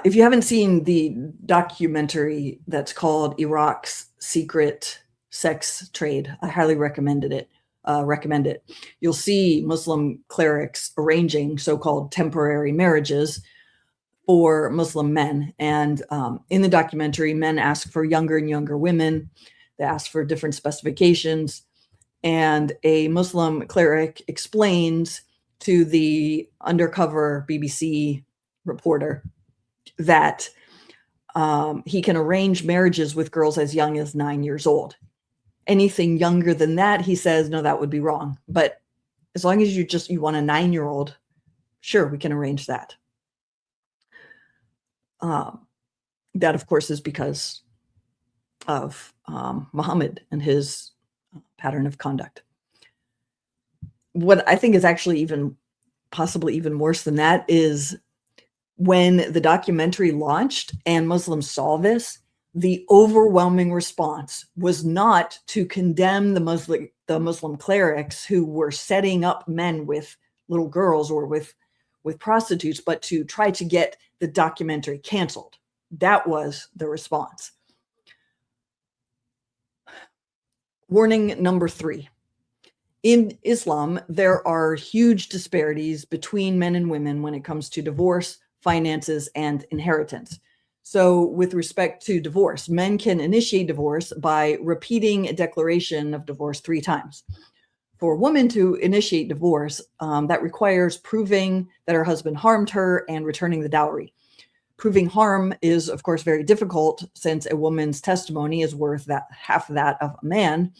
Speaker 2: if you haven't seen the documentary that's called Iraq's Secret Sex Trade, I highly recommend it. You'll see Muslim clerics arranging so-called temporary marriages for Muslim men. And in the documentary, men ask for younger and younger women. They ask for different specifications. And a Muslim cleric explains to the undercover BBC reporter that he can arrange marriages with girls as young as 9 years old. Anything younger than that, he says, no, that would be wrong. But as long as you want a 9-year-old, sure, we can arrange that. That, of course, is because of Muhammad and his pattern of conduct. What I think is actually possibly even worse than that is when the documentary launched and Muslims saw this, the overwhelming response was not to condemn the Muslim clerics who were setting up men with little girls or with prostitutes, but to try to get the documentary canceled. That was the response. Warning number 3. In Islam, there are huge disparities between men and women when it comes to divorce, finances, and inheritance. So with respect to divorce, men can initiate divorce by repeating a declaration of divorce 3 times. For a woman to initiate divorce, that requires proving that her husband harmed her and returning the dowry. Proving harm is, of course, very difficult since a woman's testimony is worth half that of a man.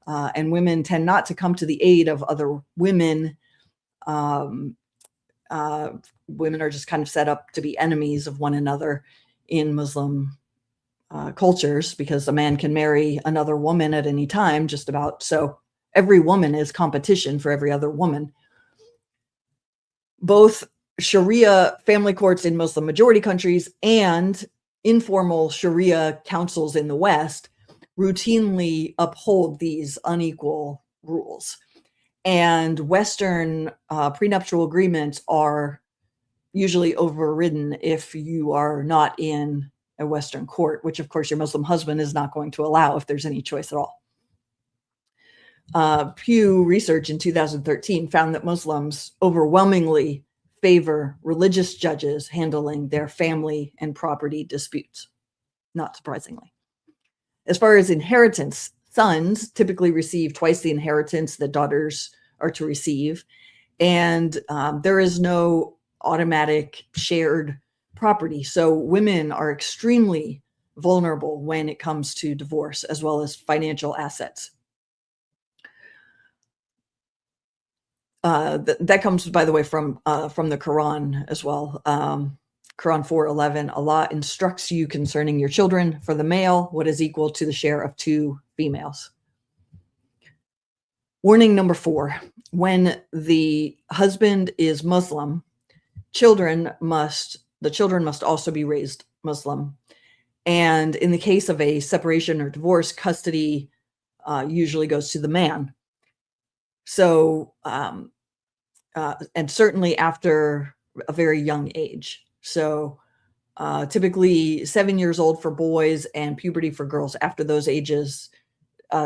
Speaker 2: And women tend not to come to the aid of other women. Women are just kind of set up to be enemies of one another in Muslim cultures because a man can marry another woman at any time, just about. So every woman is competition for every other woman. Both Sharia family courts in Muslim majority countries and informal Sharia councils in the West routinely uphold these unequal rules. And Western prenuptial agreements are usually overridden if you are not in a Western court, which of course your Muslim husband is not going to allow if there's any choice at all. Pew Research in 2013 found that Muslims overwhelmingly favor religious judges handling their family and property disputes, not surprisingly. As far as inheritance, sons typically receive twice the inheritance that daughters are to receive, and there is no automatic shared property. So women are extremely vulnerable when it comes to divorce, as well as financial assets. That comes, by the way, from the Quran as well. Quran 4:11, Allah instructs you concerning your children, for the male, what is equal to the share of 2 females. Warning number 4, when the husband is Muslim, the children must also be raised Muslim. And in the case of a separation or divorce, custody usually goes to the man. So, and certainly after a very young age. So typically 7 years old for boys and puberty for girls. After those ages,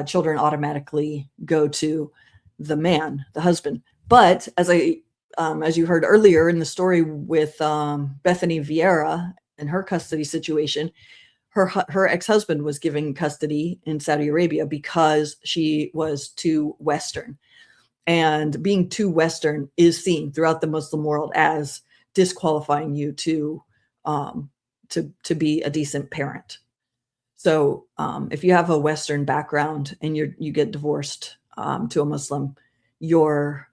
Speaker 2: children automatically go to the man, the husband. But as you heard earlier in the story with Bethany Vieira and her custody situation, her ex-husband was given custody in Saudi Arabia because she was too Western. And being too Western is seen throughout the Muslim world as disqualifying you to be a decent parent. So if you have a Western background and you get divorced to a Muslim, your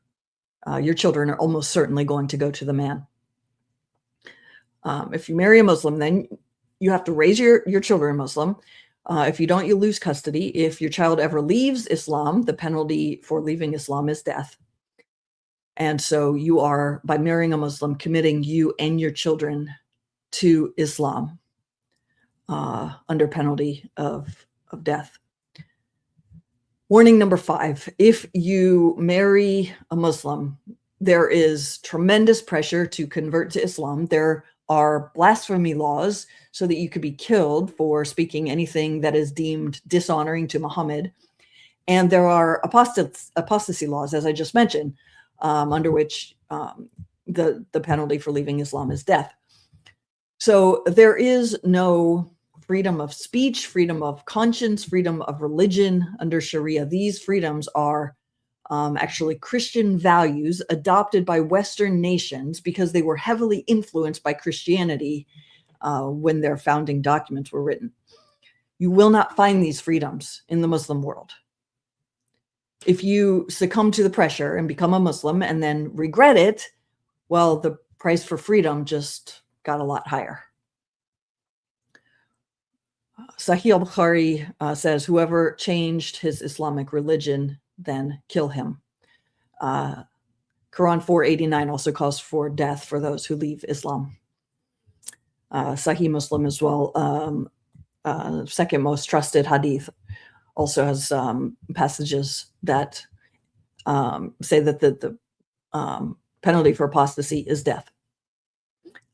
Speaker 2: children are almost certainly going to go to the man. If you marry a Muslim, then you have to raise your children Muslim. If you don't, you lose custody. If your child ever leaves Islam, the penalty for leaving Islam is death. And so you are, by marrying a Muslim, committing you and your children to Islam under penalty of death. Warning number 5, if you marry a Muslim, there is tremendous pressure to convert to Islam. There are blasphemy laws so that you could be killed for speaking anything that is deemed dishonoring to Muhammad. And there are apostasy laws, as I just mentioned, under which the penalty for leaving Islam is death. So there is no freedom of speech, freedom of conscience, freedom of religion under Sharia. These freedoms are actually Christian values adopted by Western nations because they were heavily influenced by Christianity when their founding documents were written. You will not find these freedoms in the Muslim world. If you succumb to the pressure and become a Muslim and then regret it, well, the price for freedom just got a lot higher. Sahih al-Bukhari says, whoever changed his Islamic religion, then kill him. Quran 489 also calls for death for those who leave Islam. Sahih Muslim as well, second most trusted hadith, also has passages that say that the penalty for apostasy is death.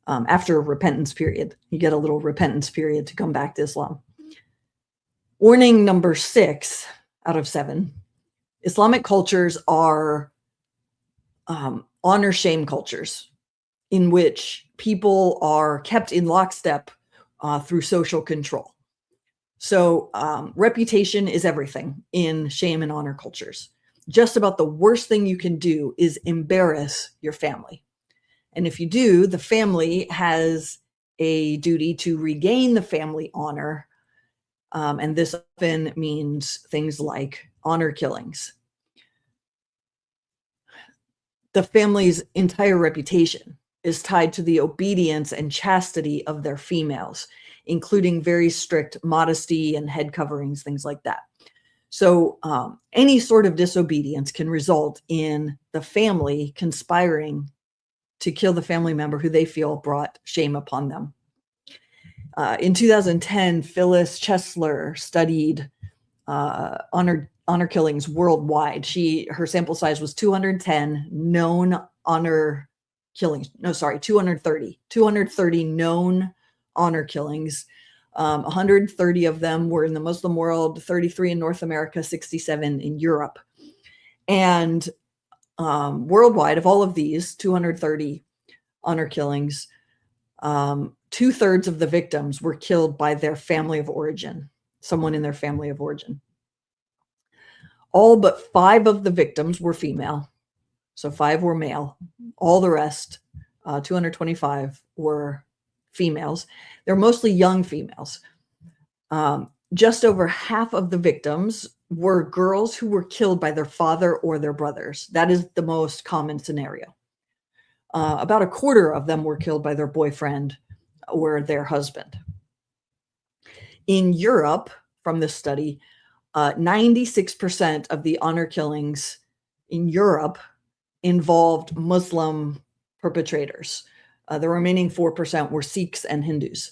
Speaker 2: After a repentance period, you get a little repentance period to come back to Islam. Warning number 6 out of 7. Islamic cultures are honor-shame cultures in which people are kept in lockstep through social control. So reputation is everything in shame and honor cultures. Just about the worst thing you can do is embarrass your family. And if you do, the family has a duty to regain the family honor. And this often means things like honor killings. The family's entire reputation is tied to the obedience and chastity of their females, including very strict modesty and head coverings, things like that. So any sort of disobedience can result in the family conspiring to kill the family member who they feel brought shame upon them. In 2010, Phyllis Chesler studied honor killings worldwide. Her sample size was 210 known honor killings. No, sorry, 230 known honor killings. 130 of them were in the Muslim world, 33 in North America, 67 in Europe. And worldwide, of all of these 230 honor killings, 2/3 of the victims were killed by their family of origin, someone in their family of origin. All but 5 of the victims were female. So 5 were male. All the rest, 225, were females. They're mostly young females. Just over half of the victims were girls who were killed by their father or their brothers. That is the most common scenario. About a quarter of them were killed by their boyfriend or their husband. In Europe, from this study, 96% of the honor killings in Europe involved Muslim perpetrators. The remaining 4% were Sikhs and Hindus.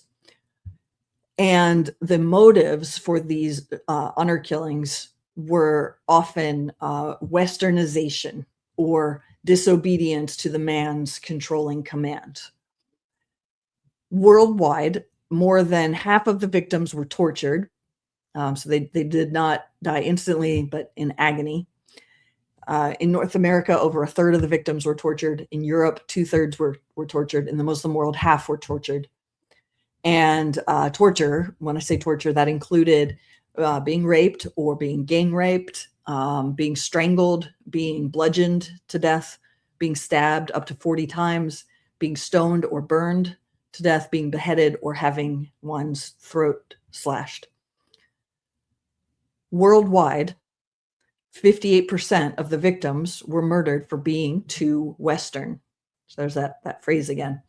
Speaker 2: And the motives for these honor killings were often westernization or disobedience to the man's controlling command. Worldwide, more than half of the victims were tortured. So they did not die instantly, but in agony. In North America, over a third of the victims were tortured. In Europe, 2/3 were tortured. In the Muslim world, half were tortured. And torture, when I say torture, that included being raped or being gang raped, being strangled, being bludgeoned to death, being stabbed up to 40 times, being stoned or burned to death, being beheaded, or having one's throat slashed. Worldwide, 58% of the victims were murdered for being too Western. So there's that phrase again.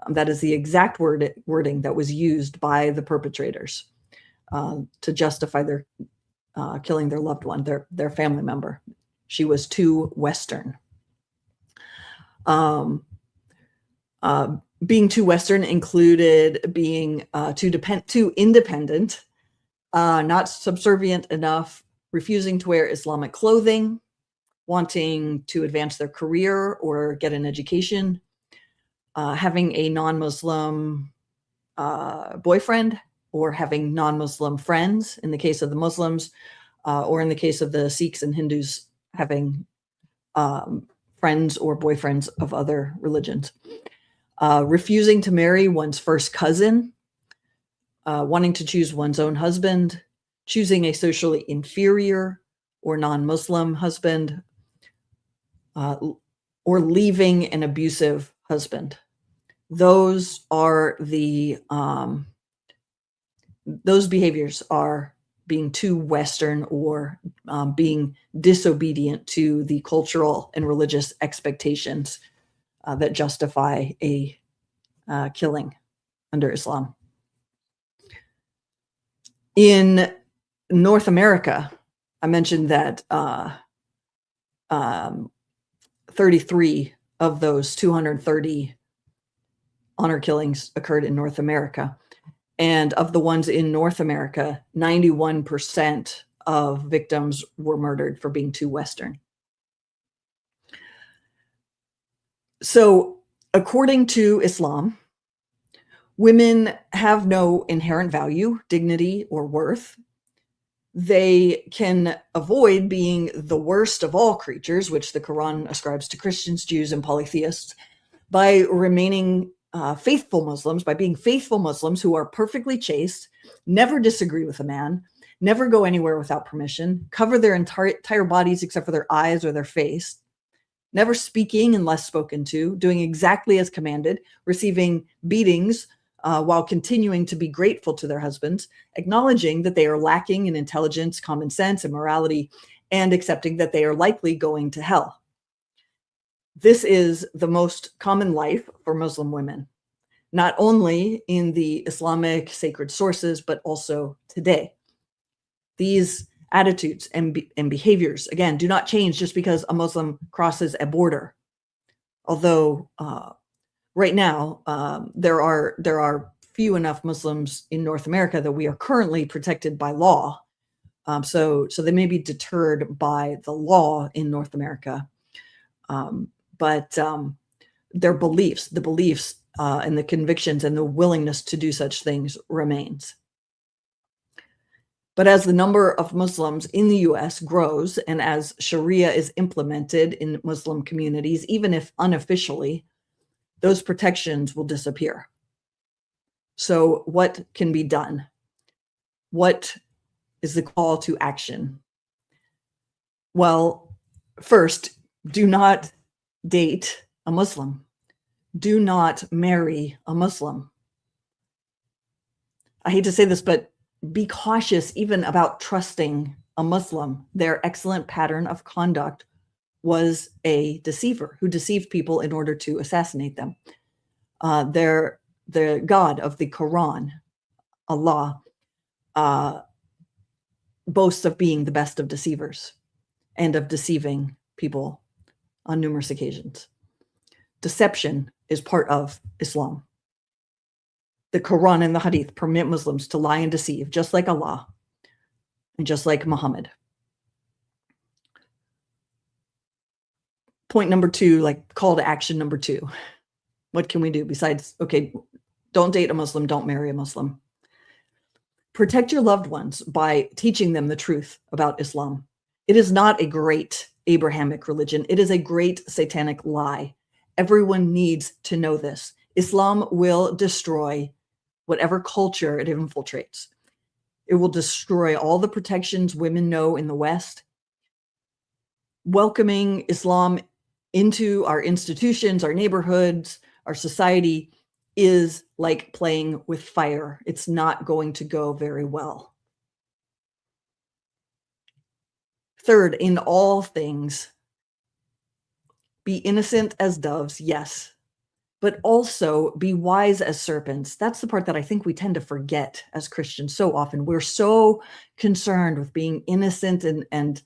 Speaker 2: That is the exact wording that was used by the perpetrators to justify their killing their loved one, their family member. She was too Western. Being too Western included being too independent, not subservient enough, refusing to wear Islamic clothing, wanting to advance their career or get an education, having a non-Muslim boyfriend, or having non-Muslim friends in the case of the Muslims, or in the case of the Sikhs and Hindus, having friends or boyfriends of other religions. Refusing to marry one's first cousin, wanting to choose one's own husband, choosing a socially inferior or non-Muslim husband, or leaving an abusive husband. Those are those behaviors are being too Western, or being disobedient to the cultural and religious expectations that justify a killing under Islam. In North America, I mentioned that 33 of those 230 honor killings occurred in North America. And of the ones in North America, 91% of victims were murdered for being too Western. So, according to Islam, women have no inherent value, dignity, or worth. They can avoid being the worst of all creatures, which the Quran ascribes to Christians, Jews, and polytheists, by remaining faithful Muslims, by being faithful Muslims who are perfectly chaste, never disagree with a man, never go anywhere without permission, cover their entire bodies except for their eyes or their face, never speaking unless spoken to, doing exactly as commanded, receiving beatings while continuing to be grateful to their husbands, acknowledging that they are lacking in intelligence, common sense, and morality, and accepting that they are likely going to hell. This is the most common life for Muslim women, not only in the Islamic sacred sources, but also today. These attitudes and behaviors, again, do not change just because a Muslim crosses a border. Although right now there are few enough Muslims in North America that we are currently protected by law. So they may be deterred by the law in North America. But their beliefs, and the convictions and the willingness to do such things remains. But as the number of Muslims in the US grows, and as Sharia is implemented in Muslim communities, even if unofficially, those protections will disappear. So what can be done? What is the call to action? Well, first, do not date a Muslim. Do not marry a Muslim. I hate to say this, but be cautious even about trusting a Muslim. Their excellent pattern of conduct was a deceiver who deceived people in order to assassinate them. The God of the Quran, Allah, boasts of being the best of deceivers and of deceiving people on numerous occasions. Deception is part of Islam. The Quran and the Hadith permit Muslims to lie and deceive, just like Allah and just like Muhammad. Point number 2, like call to action number 2. What can we do besides, okay, Don't date a Muslim. Don't marry a Muslim. Protect your loved ones by teaching them the truth about Islam. It is not a great Abrahamic religion. It is a great satanic lie. Everyone needs to know this. Islam will destroy whatever culture it infiltrates. It will destroy all the protections women know in the West. Welcoming Islam into our institutions, our neighborhoods, our society is like playing with fire. It's not going to go very well. Third, in all things, be innocent as doves, yes, but also be wise as serpents. That's the part that I think we tend to forget as Christians so often. We're so concerned with being innocent and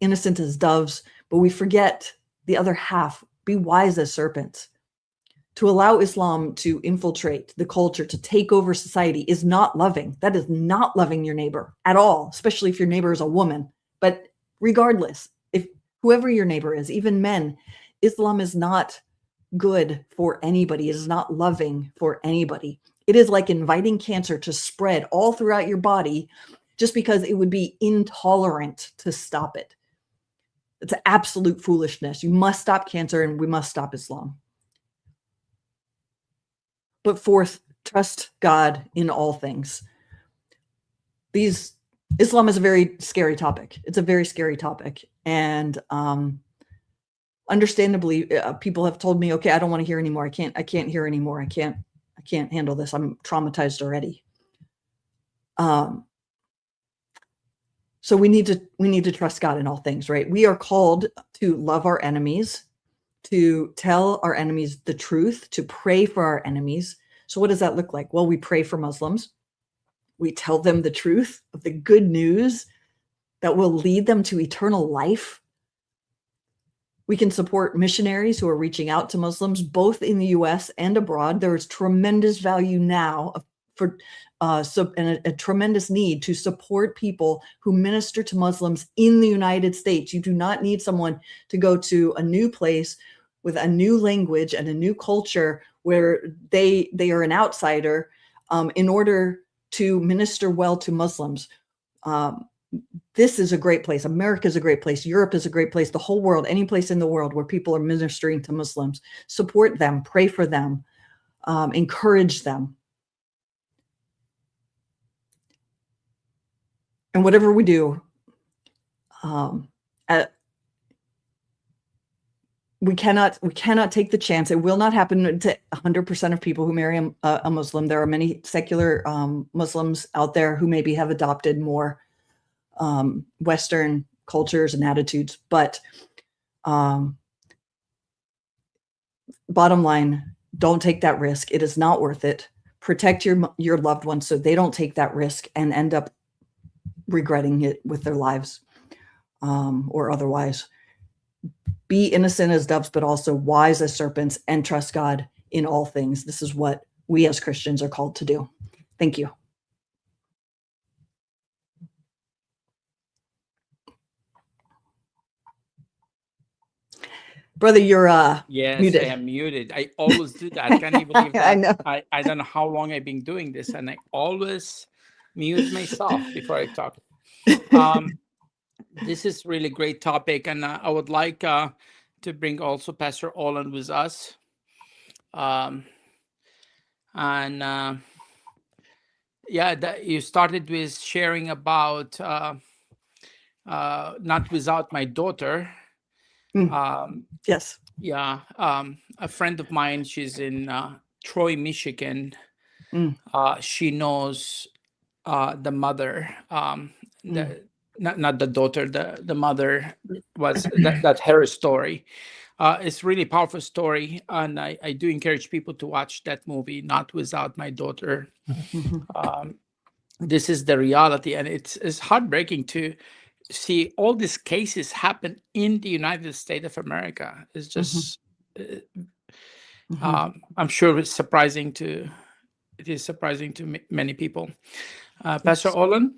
Speaker 2: innocent as doves, but we forget the other half. Be wise as serpents. To allow Islam to infiltrate the culture, to take over society, is not loving. That is not loving your neighbor at all, especially if your neighbor is a woman. But regardless, if whoever your neighbor is, even men, Islam is not good for anybody. It is not loving for anybody. It is like inviting cancer to spread all throughout your body just because it would be intolerant to stop it. It's absolute foolishness. You must stop cancer, and we must stop Islam. But fourth, trust God in all things. Islam is a very scary topic. It's a very scary topic. And understandably, people have told me, okay, I don't want to hear anymore. I can't hear anymore. I can't handle this. I'm traumatized already. So we need to trust God in all things, right? We are called to love our enemies, to tell our enemies the truth, to pray for our enemies. So what does that look like? Well, we pray for Muslims. We tell them the truth of the good news that will lead them to eternal life. We can support missionaries who are reaching out to Muslims, both in the US and abroad. There is tremendous value now for and a tremendous need to support people who minister to Muslims in the United States. You do not need someone to go to a new place with a new language and a new culture where they are an outsider in order to minister well to Muslims. This is a great place. America is a great place. Europe is a great place. The whole world, any place in the world where people are ministering to Muslims, support them, pray for them, encourage them. And whatever we do, we cannot take the chance. It will not happen to 100% of people who marry a Muslim. There are many secular Muslims out there who maybe have adopted more Western cultures and attitudes. But bottom line, don't take that risk. It is not worth it. Protect your loved ones so they don't take that risk and end up regretting it with their lives or otherwise. Be innocent as doves, but also wise as serpents, and trust God in all things. This is what we as Christians are called to do. Thank you. Brother, you're
Speaker 1: Yes,
Speaker 2: muted.
Speaker 1: I am muted. I always do that. Can you believe that?
Speaker 2: I know.
Speaker 1: I don't know how long I've been doing this, and I always mute myself before I talk. This is really great topic, and I would like to bring also Pastor Olin with us. And yeah, you started with sharing about not without my daughter.
Speaker 2: Yes.
Speaker 1: Yeah, a friend of mine, she's in Troy, Michigan. She knows the mother, not the daughter, the mother was that her story. It's really powerful story, and I do encourage people to watch that movie, Not Without My Daughter. This is the reality, and it's heartbreaking to see all these cases happen in the United States of America. It's just I'm sure it's surprising to many people. Pastor Olin.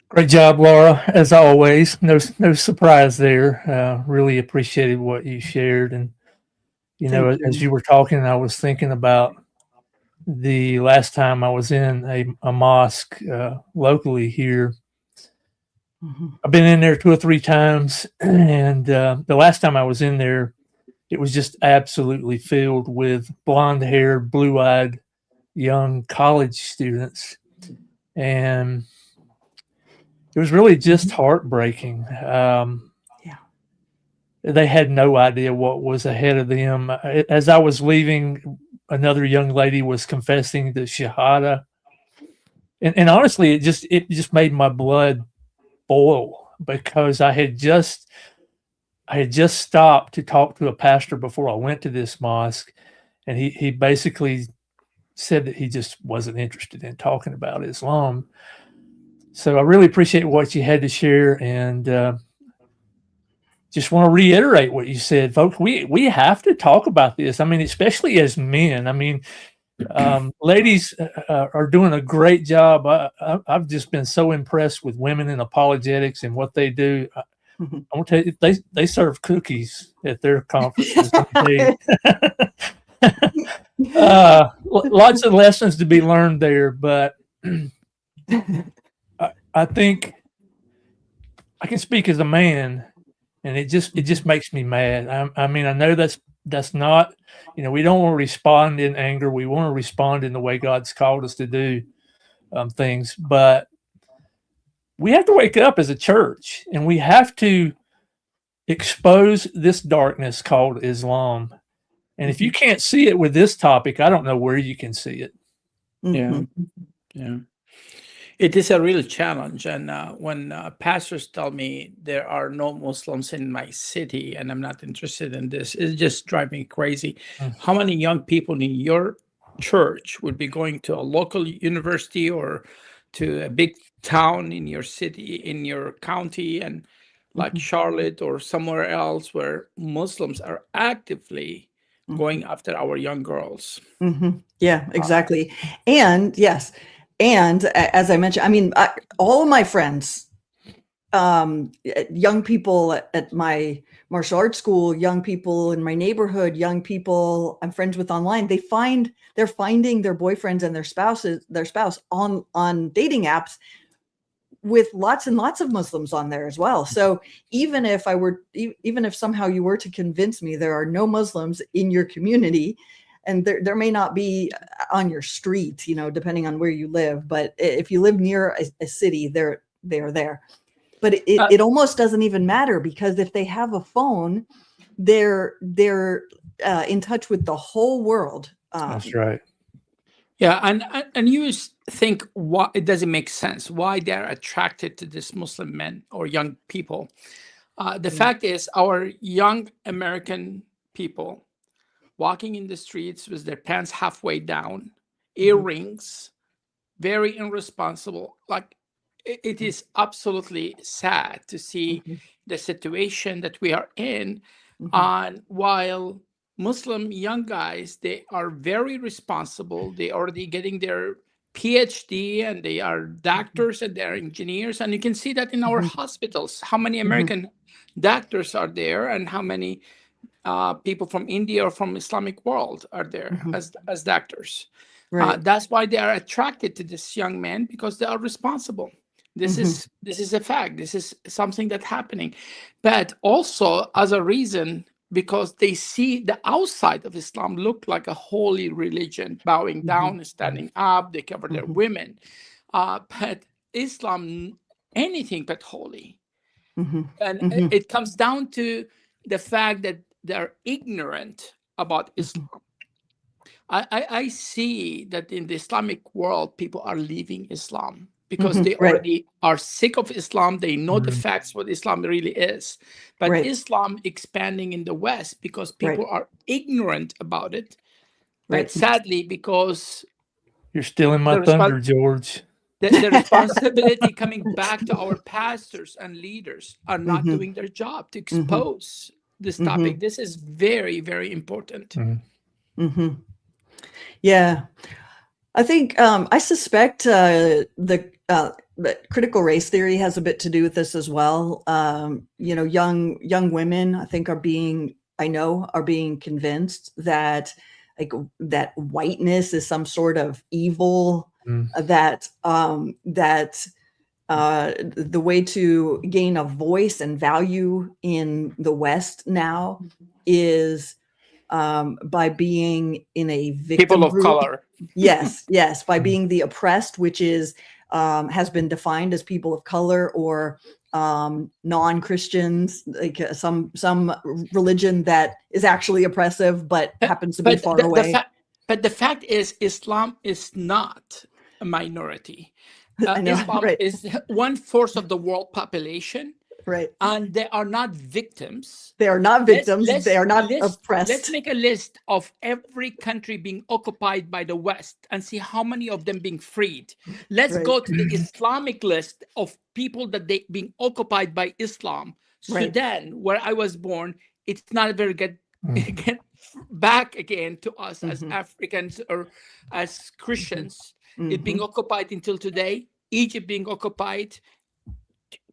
Speaker 3: Great job, Laura, as always. No surprise there. Really appreciated what you shared, and
Speaker 2: Thank
Speaker 3: As
Speaker 2: you.
Speaker 3: you were talking, I was thinking about the last time I was in a mosque locally here.
Speaker 2: Mhm.
Speaker 3: I've been in there 2 or 3 times, and the last time I was in there, it was just absolutely filled with blonde haired, blue eyed young college students. And it was really just
Speaker 2: Mhm.
Speaker 3: heartbreaking.
Speaker 2: Yeah.
Speaker 3: They had no idea what was ahead of them. As I was leaving, another young lady was confessing the Shahada. And honestly, it just made my blood boil because I had just stopped to talk to a pastor before I went to this mosque, and he basically said that he just wasn't interested in talking about Islam. So I really appreciate what you had to share, and just want to reiterate what you said, folks. We have to talk about this. I mean, especially as men. I mean, ladies are doing a great job. I've just been so impressed with women in apologetics and what they do.
Speaker 2: Mhm.
Speaker 3: I want to tell you, they serve cookies at their conferences. Let me tell you. Lots of lessons to be learned there, but I think I can speak as a man, and it just
Speaker 2: Mhm.
Speaker 3: makes me mad. I mean, I know that's not, we don't want to respond in anger. We want to respond in the way God's called us to do things, but we have to wake up as a church, and we have to expose this darkness called Islam. And if you
Speaker 2: Mhm.
Speaker 3: can't see it with this topic, I don't know where you can see it.
Speaker 1: Yeah,
Speaker 2: Mhm.
Speaker 1: yeah. It is a real challenge. And when pastors tell me there are no Muslims in my city and I'm not interested in this, it just drives me crazy.
Speaker 3: Mm.
Speaker 1: How many young people in your church would be going to a local university or to a big town in your city, in your county, and like
Speaker 2: Mhm.
Speaker 1: Charlotte or somewhere else where Muslims are actively going
Speaker 2: Mhm.
Speaker 1: after our young girls?
Speaker 2: Mhm. Yeah,
Speaker 1: Uh,
Speaker 2: exactly. And yes, and as I mentioned, I mean, all of my friends, young people at my martial arts school, young people in my neighborhood, young people I'm friends with online, they're finding their boyfriends and their spouse on dating apps with lots and lots of Muslims on there as well. So even if somehow you were to convince me there are no Muslims in your community, and there may not be on your street, depending on where you live, but if you live near a city, they are there. But
Speaker 1: uh,
Speaker 2: it almost doesn't even matter, because if they have a phone, they're in touch with the whole world.
Speaker 3: That's right.
Speaker 1: Yeah, and you think why it doesn't make sense why they're attracted to this Muslim men or young people. The
Speaker 2: Yeah.
Speaker 1: fact is, our young American people walking in the streets with their pants halfway down,
Speaker 2: Mhm.
Speaker 1: earrings, very irresponsible. Like it is absolutely sad to see
Speaker 2: Mhm.
Speaker 1: the situation that we are in.
Speaker 2: Mhm.
Speaker 1: And while Muslim young guys, they are very responsible. They already getting their PhD and they are
Speaker 2: Mhm.
Speaker 1: doctors and they're engineers. And you can see that in our
Speaker 2: Mhm.
Speaker 1: hospitals, how many
Speaker 2: Mhm.
Speaker 1: American doctors are there and how many people from India or from Islamic world are there
Speaker 2: Mhm.
Speaker 1: as doctors.
Speaker 2: Right.
Speaker 1: That's why they are attracted to this young man because they are responsible.
Speaker 2: Mhm.
Speaker 1: This is a fact. This is something that's happening, but also as a reason because they see the outside of Islam look like a holy religion, bowing
Speaker 2: Mhm.
Speaker 1: down, standing up. They cover their
Speaker 2: Mhm.
Speaker 1: women, but Islam anything but holy,
Speaker 2: Mhm.
Speaker 1: and
Speaker 2: Mhm.
Speaker 1: it comes down to the fact that they're ignorant about
Speaker 2: Mhm.
Speaker 1: Islam. I see that in the Islamic world, people are leaving Islam because
Speaker 2: Mhm.
Speaker 1: they
Speaker 2: Right.
Speaker 1: already are sick of Islam. They know the
Speaker 3: Mhm.
Speaker 1: facts, what Islam really is. But
Speaker 2: Right.
Speaker 1: Islam expanding in the West because
Speaker 2: Right.
Speaker 1: people are ignorant about it. But
Speaker 2: Right.
Speaker 1: sadly, because
Speaker 3: You're stealing my
Speaker 1: the,
Speaker 3: thunder, George.
Speaker 1: the responsibility coming back to our pastors and leaders are not
Speaker 2: Mhm.
Speaker 1: doing their job to
Speaker 2: Mhm.
Speaker 1: expose this topic.
Speaker 2: Mhm.
Speaker 1: This is very, very important.
Speaker 3: Mhm.
Speaker 2: Mhm. Yeah. I think, I suspect, the critical race theory has a bit to do with this as well. Young women, I think, are being I know are being convinced that that whiteness is some sort of evil, that the way to gain a voice and value in the West now is by being in a victim
Speaker 1: People of
Speaker 2: group.
Speaker 1: color.
Speaker 2: Yes, by being the oppressed, which is has been defined as people of color or non-Christians, like some religion that is actually oppressive but happens to be far away.
Speaker 1: But the fact is, Islam is not a minority.
Speaker 2: I know,
Speaker 1: Islam
Speaker 2: right?
Speaker 1: is 1/4 of the world population,
Speaker 2: Right.
Speaker 1: and they are not victims.
Speaker 2: They are not victims. They are not
Speaker 1: Let's
Speaker 2: oppressed.
Speaker 1: make a list of every country being occupied by the West and see how many of them being freed. Let's
Speaker 2: Right.
Speaker 1: go to the Islamic list of people that they being occupied by Islam.
Speaker 2: Right.
Speaker 1: Sudan, where I was born, it's not very good. Get back again to us as Africans or as Christians. It being occupied until today. Egypt being occupied.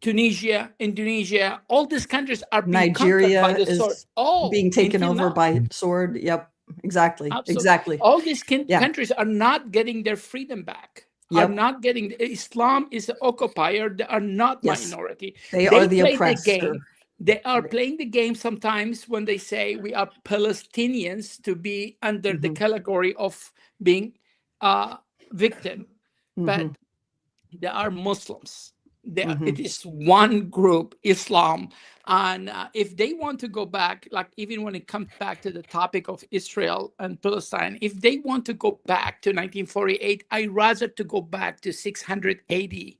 Speaker 1: Tunisia, Indonesia, all these countries are being conquered by
Speaker 2: Nigeria
Speaker 1: the sword.
Speaker 2: is
Speaker 1: All
Speaker 2: being taken
Speaker 1: until
Speaker 2: over
Speaker 1: now.
Speaker 2: by sword. Yep. Exactly.
Speaker 1: Absolutely.
Speaker 2: Exactly.
Speaker 1: All these
Speaker 2: Yeah.
Speaker 1: countries are not getting their freedom back.
Speaker 2: Yep.
Speaker 1: Are not getting. Islam is an occupier. They are not
Speaker 2: Yes.
Speaker 1: minority.
Speaker 2: They are the
Speaker 1: play
Speaker 2: oppressor.
Speaker 1: the game. They are playing the game sometimes when they say we are Palestinians to be under the category of being a victim, but they are Muslims. It is one group, Islam. And if they want to go back, like even when it comes back to the topic of Israel and Palestine, if they want to go back to 1948, I'd rather to go back to 680.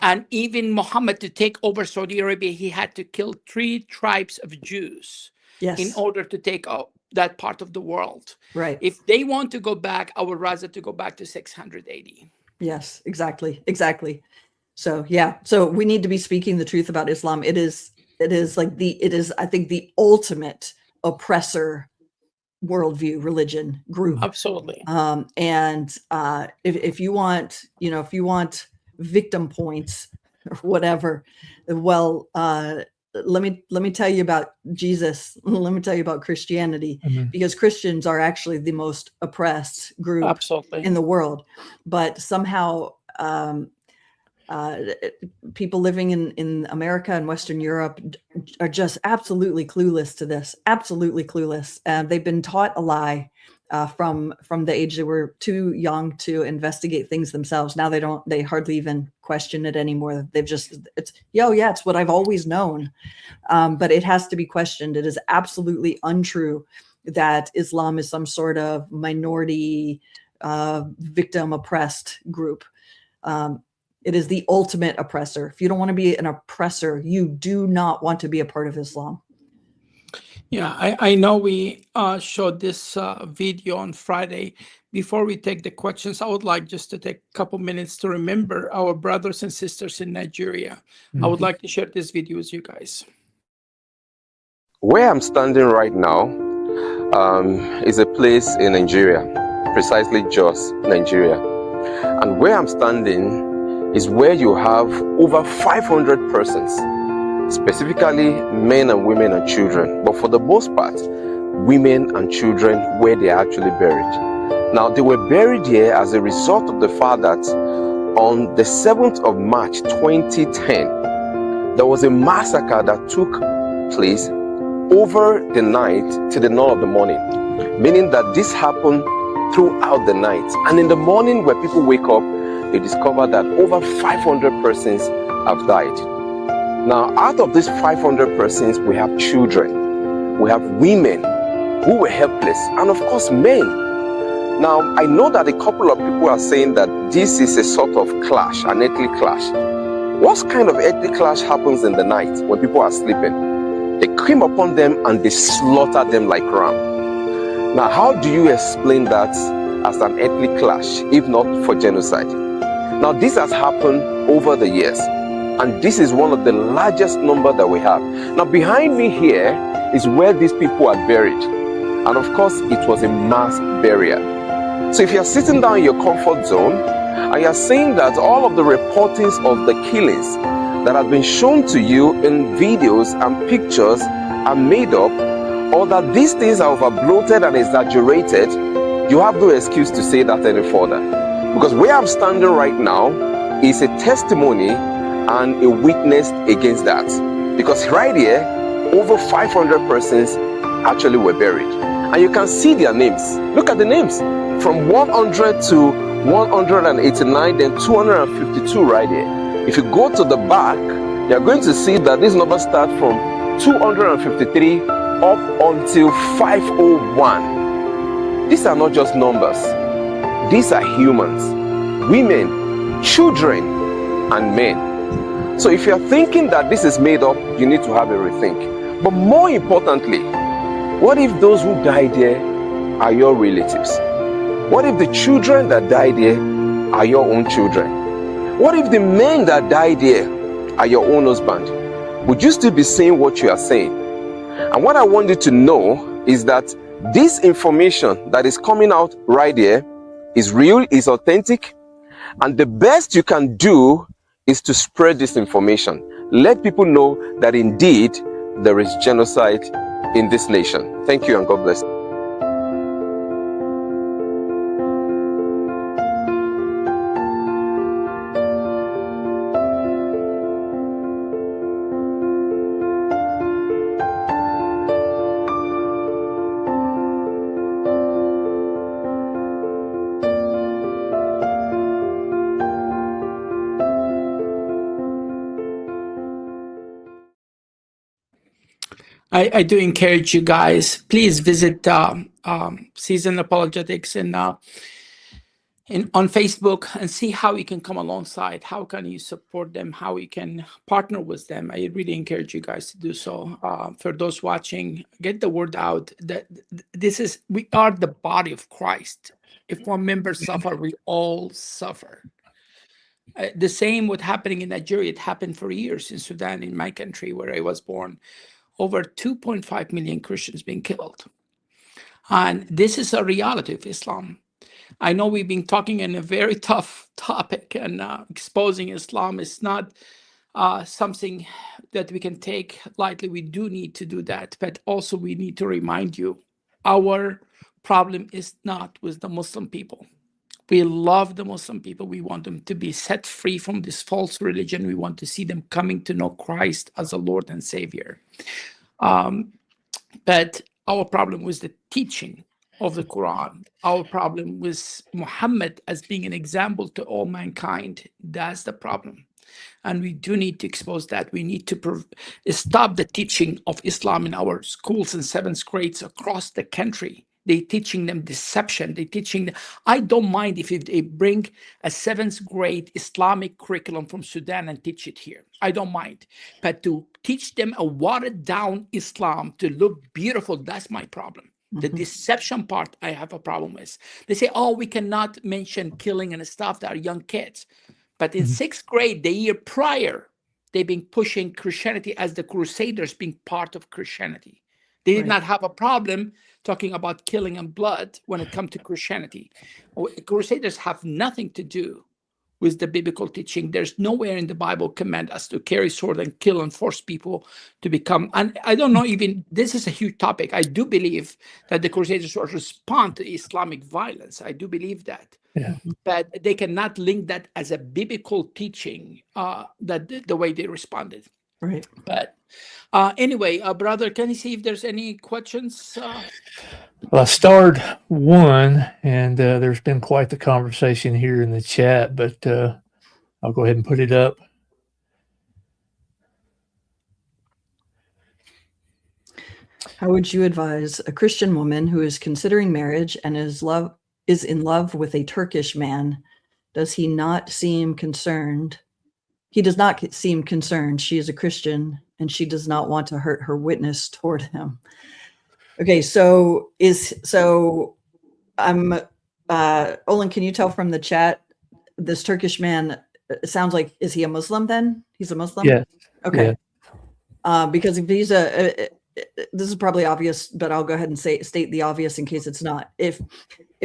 Speaker 1: And even Muhammad, to take over Saudi Arabia, he had to kill 3 tribes of Jews in order to take out that part of the world.
Speaker 2: Right.
Speaker 1: If they want to go back, I would rather to go back to 680.
Speaker 2: Yes, exactly. Exactly. So yeah, so we need to be speaking the truth about Islam. It is I think the ultimate oppressor worldview, religion, group.
Speaker 1: Absolutely.
Speaker 2: And if you want, if you want victim points or whatever, well, let me tell you about Jesus. Let me tell you about Christianity, because Christians are actually the most oppressed group
Speaker 1: Absolutely
Speaker 2: in the world. But somehow people living in America and Western Europe are just absolutely clueless to this. Absolutely clueless. They've been taught a lie from the age they were too young to investigate things themselves. Now they hardly even question it anymore. It's what I've always known. But it has to be questioned. It is absolutely untrue that Islam is some sort of minority, victim oppressed group. It is the ultimate oppressor. If you don't want to be an oppressor, you do not want to be a part of Islam.
Speaker 1: Yeah, I know we showed this video on Friday. Before we take the questions, I would like just to take a couple minutes to remember our brothers and sisters in Nigeria. I would like to share this video with you guys.
Speaker 4: Where I'm standing right now is a place in Nigeria, precisely Jos, Nigeria. And where I'm standing is where you have over 500 persons, specifically men and women and children, but for the most part, women and children, where they are actually buried. Now, they were buried here as a result of the fact that on the 7th of March 2010, there was a massacre that took place over the night to the dawn of the morning, meaning that this happened throughout the night. And in the morning, where people wake up, they discover that over 500 persons have died. Now, out of these 500 persons, we have children, we have women who were helpless, and of course, men. Now, I know that a couple of people are saying that this is a sort of clash, an ethnic clash. What kind of ethnic clash happens in the night when people are sleeping? They came upon them and they slaughtered them like ram. Now, how do you explain that as an ethnic clash, if not for genocide? Now, this has happened over the years, and this is one of the largest number that we have. Now, behind me here is where these people are buried, and of course, it was a mass burial. So if you're sitting down in your comfort zone, and you're saying that all of the reportings of the killings that have been shown to you in videos and pictures are made up, or that these things are over bloated and exaggerated, you have no excuse to say that any further. Because where I'm standing right now is a testimony and a witness against that. Because right here, over 500 persons actually were buried. And you can see their names. Look at the names. From 100 to 189, then 252 right here. If you go to the back, you're going to see that these numbers start from 253 up until 501. These are not just numbers. These are humans, women, children, and men. So if you're thinking that this is made up, you need to have a rethink. But more importantly, what if those who died here are your relatives? What if the children that died here are your own children? What if the men that died here are your own husband? Would you still be saying what you are saying? And what I want you to know is that this information that is coming out right here is real, is authentic, and the best you can do is to spread this information. Let people know that indeed there is genocide in this nation. Thank you and God bless.
Speaker 1: I do encourage you guys, please visit Seasoned Apologetics and on Facebook and see how you can come alongside, how can you support them, how you can partner with them. I really encourage you guys to do so. For those watching, get the word out that we are the body of Christ. If one member suffer, we all suffer. The same what happening in Nigeria, it happened for years in Sudan, in my country where I was born. Over 2.5 million Christians being killed. And this is a reality of Islam. I know we've been talking in a very tough topic, and exposing Islam is not something that we can take lightly. We do need to do that, but also we need to remind you, our problem is not with the Muslim people. We love the Muslim people. We want them to be set free from this false religion. We want to see them coming to know Christ as a Lord and Savior. But our problem was the teaching of the Quran. Our problem was Muhammad as being an example to all mankind. That's the problem. And we do need to expose that. We need to stop the teaching of Islam in our schools and seventh grades across the country. They're teaching them deception. They're teaching them. I don't mind if they bring a seventh grade Islamic curriculum from Sudan and teach it here. I don't mind. But to teach them a watered down Islam to look beautiful, that's my problem. The deception part I have a problem with. They say, oh, we cannot mention killing and stuff that are young kids. But in sixth grade, the year prior, they've been pushing Christianity as the Crusaders being part of Christianity. They did not have a problem talking about killing and blood when it comes to Christianity. Crusaders have nothing to do with the biblical teaching. There's nowhere in the Bible command us to carry sword and kill and force people to become. And I don't know, even this is a huge topic. I do believe that the Crusaders will respond to Islamic violence. I do believe that.
Speaker 3: Yeah.
Speaker 1: But they cannot link that as a biblical teaching, that the way they responded.
Speaker 2: Right.
Speaker 1: But anyway, brother, can you see if there's any questions?
Speaker 3: Well, I starred one, and there's been quite the conversation here in the chat, but I'll go ahead and put it up.
Speaker 2: How would you advise a Christian woman who is considering marriage and is in love with a Turkish man? Does he not seem concerned? He does not seem concerned. She is a Christian and she does not want to hurt her witness toward him. Okay, I'm Olin, can you tell from the chat, this Turkish man, it sounds like, is he a Muslim then? He's a Muslim?
Speaker 3: Yeah.
Speaker 2: Okay.
Speaker 3: Yeah.
Speaker 2: Because if he's this is probably obvious, but I'll go ahead and state the obvious in case it's not. If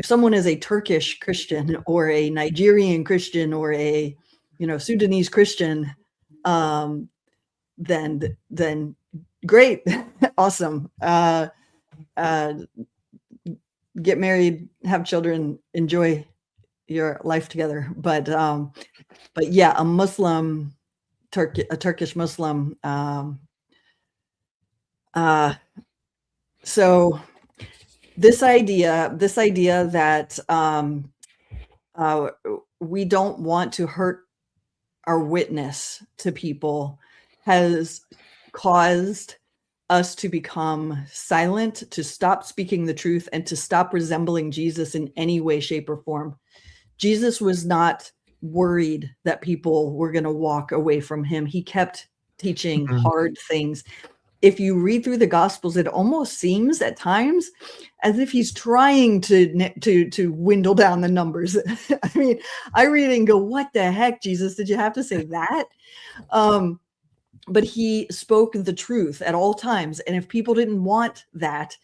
Speaker 2: someone is a Turkish Christian or a Nigerian Christian or a Sudanese Christian, then great, awesome. get married, have children, enjoy your life together. But yeah, a Muslim, a Turkish Muslim. So this idea that we don't want to hurt our witness to people has caused us to become silent, to stop speaking the truth, and to stop resembling Jesus in any way, shape, or form. Jesus was not worried that people were going to walk away from him. He kept teaching hard things. If you read through the Gospels, it almost seems at times as if he's trying to dwindle down the numbers. I mean, I read it and go, "What the heck, Jesus? Did you have to say that?" But he spoke the truth at all times, and if people didn't want that,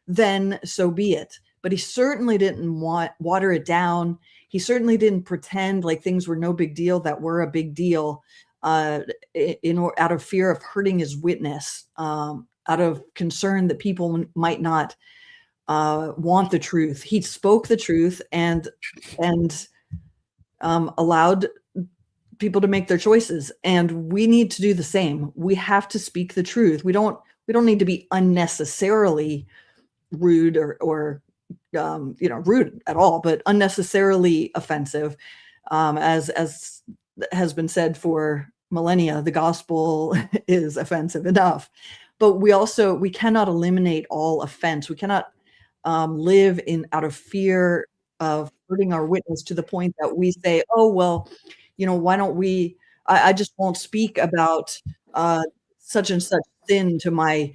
Speaker 2: then so be it. But he certainly didn't water it down. He certainly didn't pretend like things were no big deal that were a big deal. Out of fear of hurting his witness, out of concern that people might not want the truth. He spoke the truth and allowed people to make their choices. And we need to do the same. We have to speak the truth. We don't need to be unnecessarily rude or rude at all, but unnecessarily offensive, as has been said for millennia. The gospel is offensive enough, but we cannot eliminate all offense. We cannot live out of fear of hurting our witness to the point that we say, "Oh, well, why don't we, I just won't speak about such and such sin to my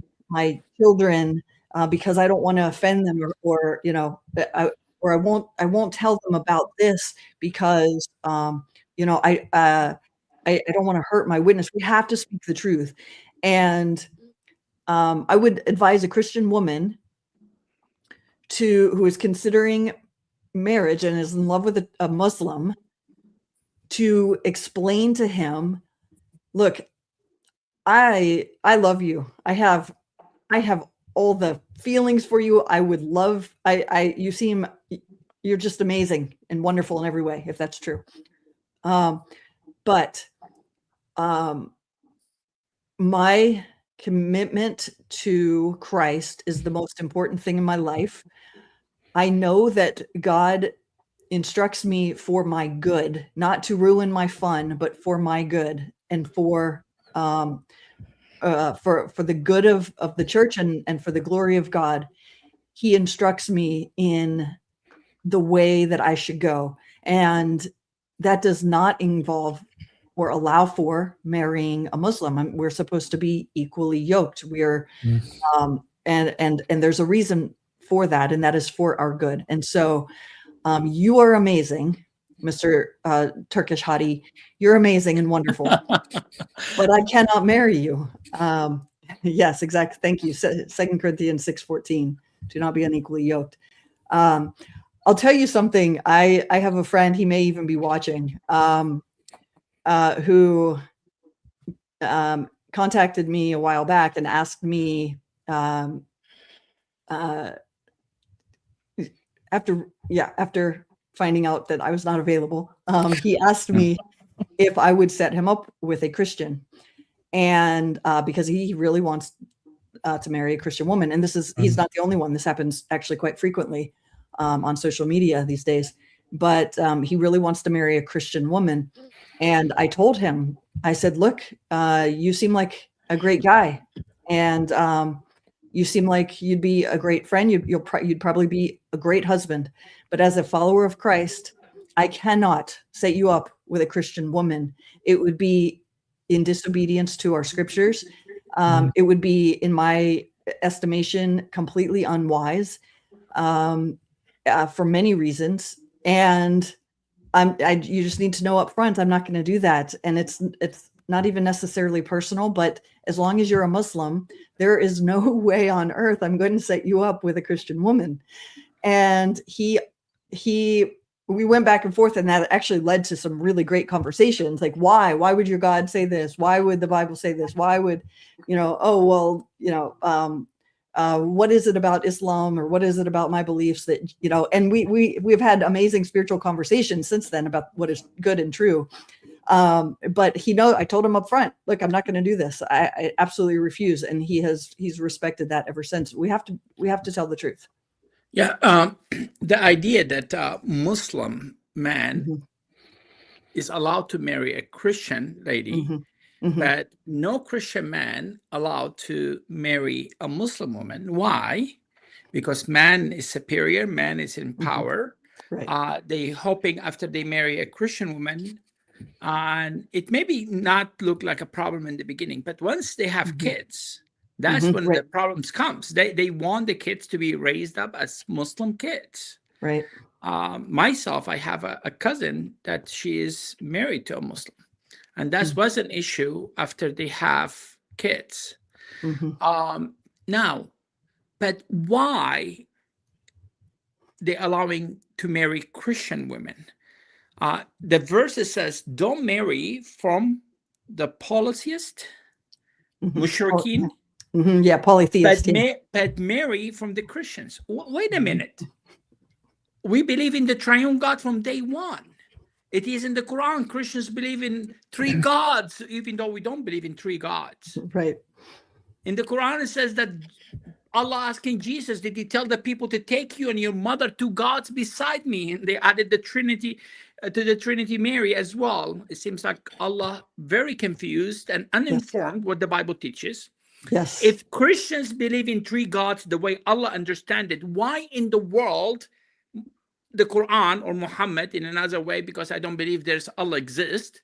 Speaker 2: children because I don't want to offend them, or I won't tell them about this because I don't want to hurt my witness." We have to speak the truth. And I would advise a Christian woman who is considering marriage and is in love with a Muslim to explain to him, "Look, I love you. I have all the feelings for you. I would love, you're just amazing and wonderful in every way," if that's true. But my commitment to Christ is the most important thing in my life. I know that God instructs me for my good, not to ruin my fun, but for my good and for the good of the church and for the glory of God. He instructs me in the way that I should go. And that does not involve or allow for marrying a Muslim. We're supposed to be equally yoked. We're and there's a reason for that, and that is for our good. And so you are amazing, Mr. Turkish Hottie. You're amazing and wonderful, but I cannot marry you. Yes, exactly. Thank you. 2 Corinthians 6:14. Do not be unequally yoked. I'll tell you something. I have a friend, he may even be watching, who contacted me a while back and asked me after finding out that I was not available, he asked me if I would set him up with a Christian, and because he really wants to marry a Christian woman. And he's not the only one. This happens actually quite frequently on social media these days. But he really wants to marry a Christian woman. And I told him, I said, "Look, you seem like a great guy, and you seem like you'd be a great friend. You'd probably be a great husband. But as a follower of Christ, I cannot set you up with a Christian woman. It would be in disobedience to our scriptures. It would be, in my estimation, completely unwise for many reasons. And you just need to know up front, I'm not going to do that. And it's not even necessarily personal, but as long as you're a Muslim, there is no way on earth I'm going to set you up with a Christian woman." And we went back and forth, and that actually led to some really great conversations. Like, why would your God say this? Why would the Bible say this? Why would, what is it about Islam, or what is it about my beliefs that, and we've had amazing spiritual conversations since then about what is good and true. But I told him up front, look, I'm not going to do this. I absolutely refuse. And he's respected that ever since. We have to tell the truth.
Speaker 1: Yeah. The idea that a Muslim man is allowed to marry a Christian lady, but no Christian man allowed to marry a Muslim woman. Why? Because man is superior, man is in power.
Speaker 2: Right.
Speaker 1: They hoping after they marry a Christian woman, and it maybe not look like a problem in the beginning, but once they have kids, that's when the problems comes. They want the kids to be raised up as Muslim kids.
Speaker 2: Right.
Speaker 1: Myself, I have a cousin that she is married to a Muslim, and that was an issue after they have kids. Now, but why they allowing to marry Christian women? The verse says, don't marry from the polytheist, mushrikeen.
Speaker 2: Yeah, polytheist.
Speaker 1: But marry from the Christians. Wait a minute. We believe in the triune God from day one. It is in the Quran. Christians believe in 3 gods, even though we don't believe in 3 gods.
Speaker 2: Right.
Speaker 1: In the Quran, it says that Allah asking Jesus, did he tell the people to take you and your mother 2 gods beside me? And they added the Trinity to the Trinity Mary as well. It seems like Allah very confused and uninformed what the Bible teaches.
Speaker 2: Yes.
Speaker 1: If Christians believe in 3 gods the way Allah understand it, why in the world the Quran or Muhammad in another way, because I don't believe there's Allah exists,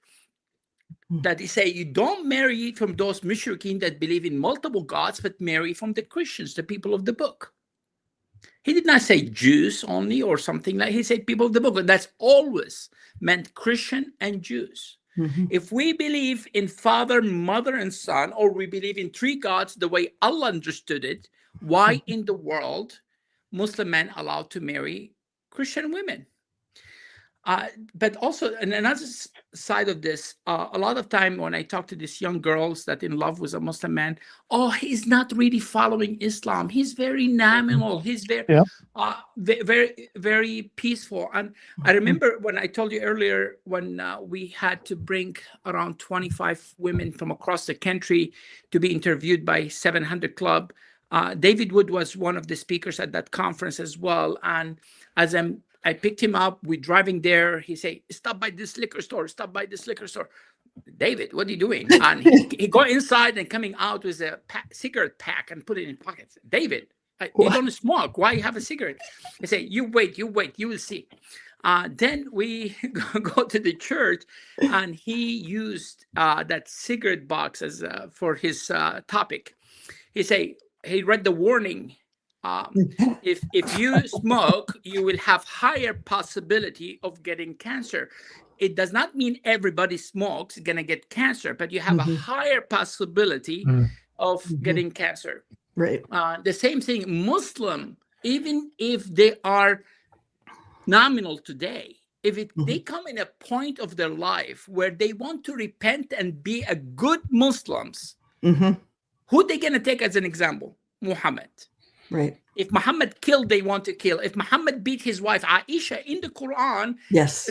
Speaker 1: that they say you don't marry from those mushrikeen that believe in multiple gods, but marry from the Christians, the people of the book. He did not say Jews only or something like. He said people of the book, and that's always meant Christian and Jews. If we believe in Father, Mother, and Son, or we believe in 3 gods the way Allah understood it, why in the world Muslim men allowed to marry Christian women? But also, and another side of this, a lot of time when I talk to these young girls that in love with a Muslim man, he's not really following Islam. He's very nominal. He's very, very, very peaceful. And I remember when I told you earlier, when we had to bring around 25 women from across the country to be interviewed by 700 Club. David Wood was one of the speakers at that conference as well. And as I picked him up, we're driving there. He said, stop by this liquor store, stop by this liquor store. David, what are you doing? And he go inside and coming out with a cigarette pack and put it in pockets. David, you don't smoke. Why you have a cigarette? I say, you wait, you will see. Then we go to the church, and he used that cigarette box as for his topic. He read the warning. If you smoke, you will have higher possibility of getting cancer. It does not mean everybody smokes gonna get cancer, but you have a higher possibility of getting cancer.
Speaker 2: Right.
Speaker 1: The same thing, Muslim, even if they are nominal today, if they come in a point of their life where they want to repent and be a good Muslims, who they gonna take as an example? Muhammad.
Speaker 2: Right.
Speaker 1: If Muhammad killed, they want to kill. If Muhammad beat his wife, Aisha, in the Quran,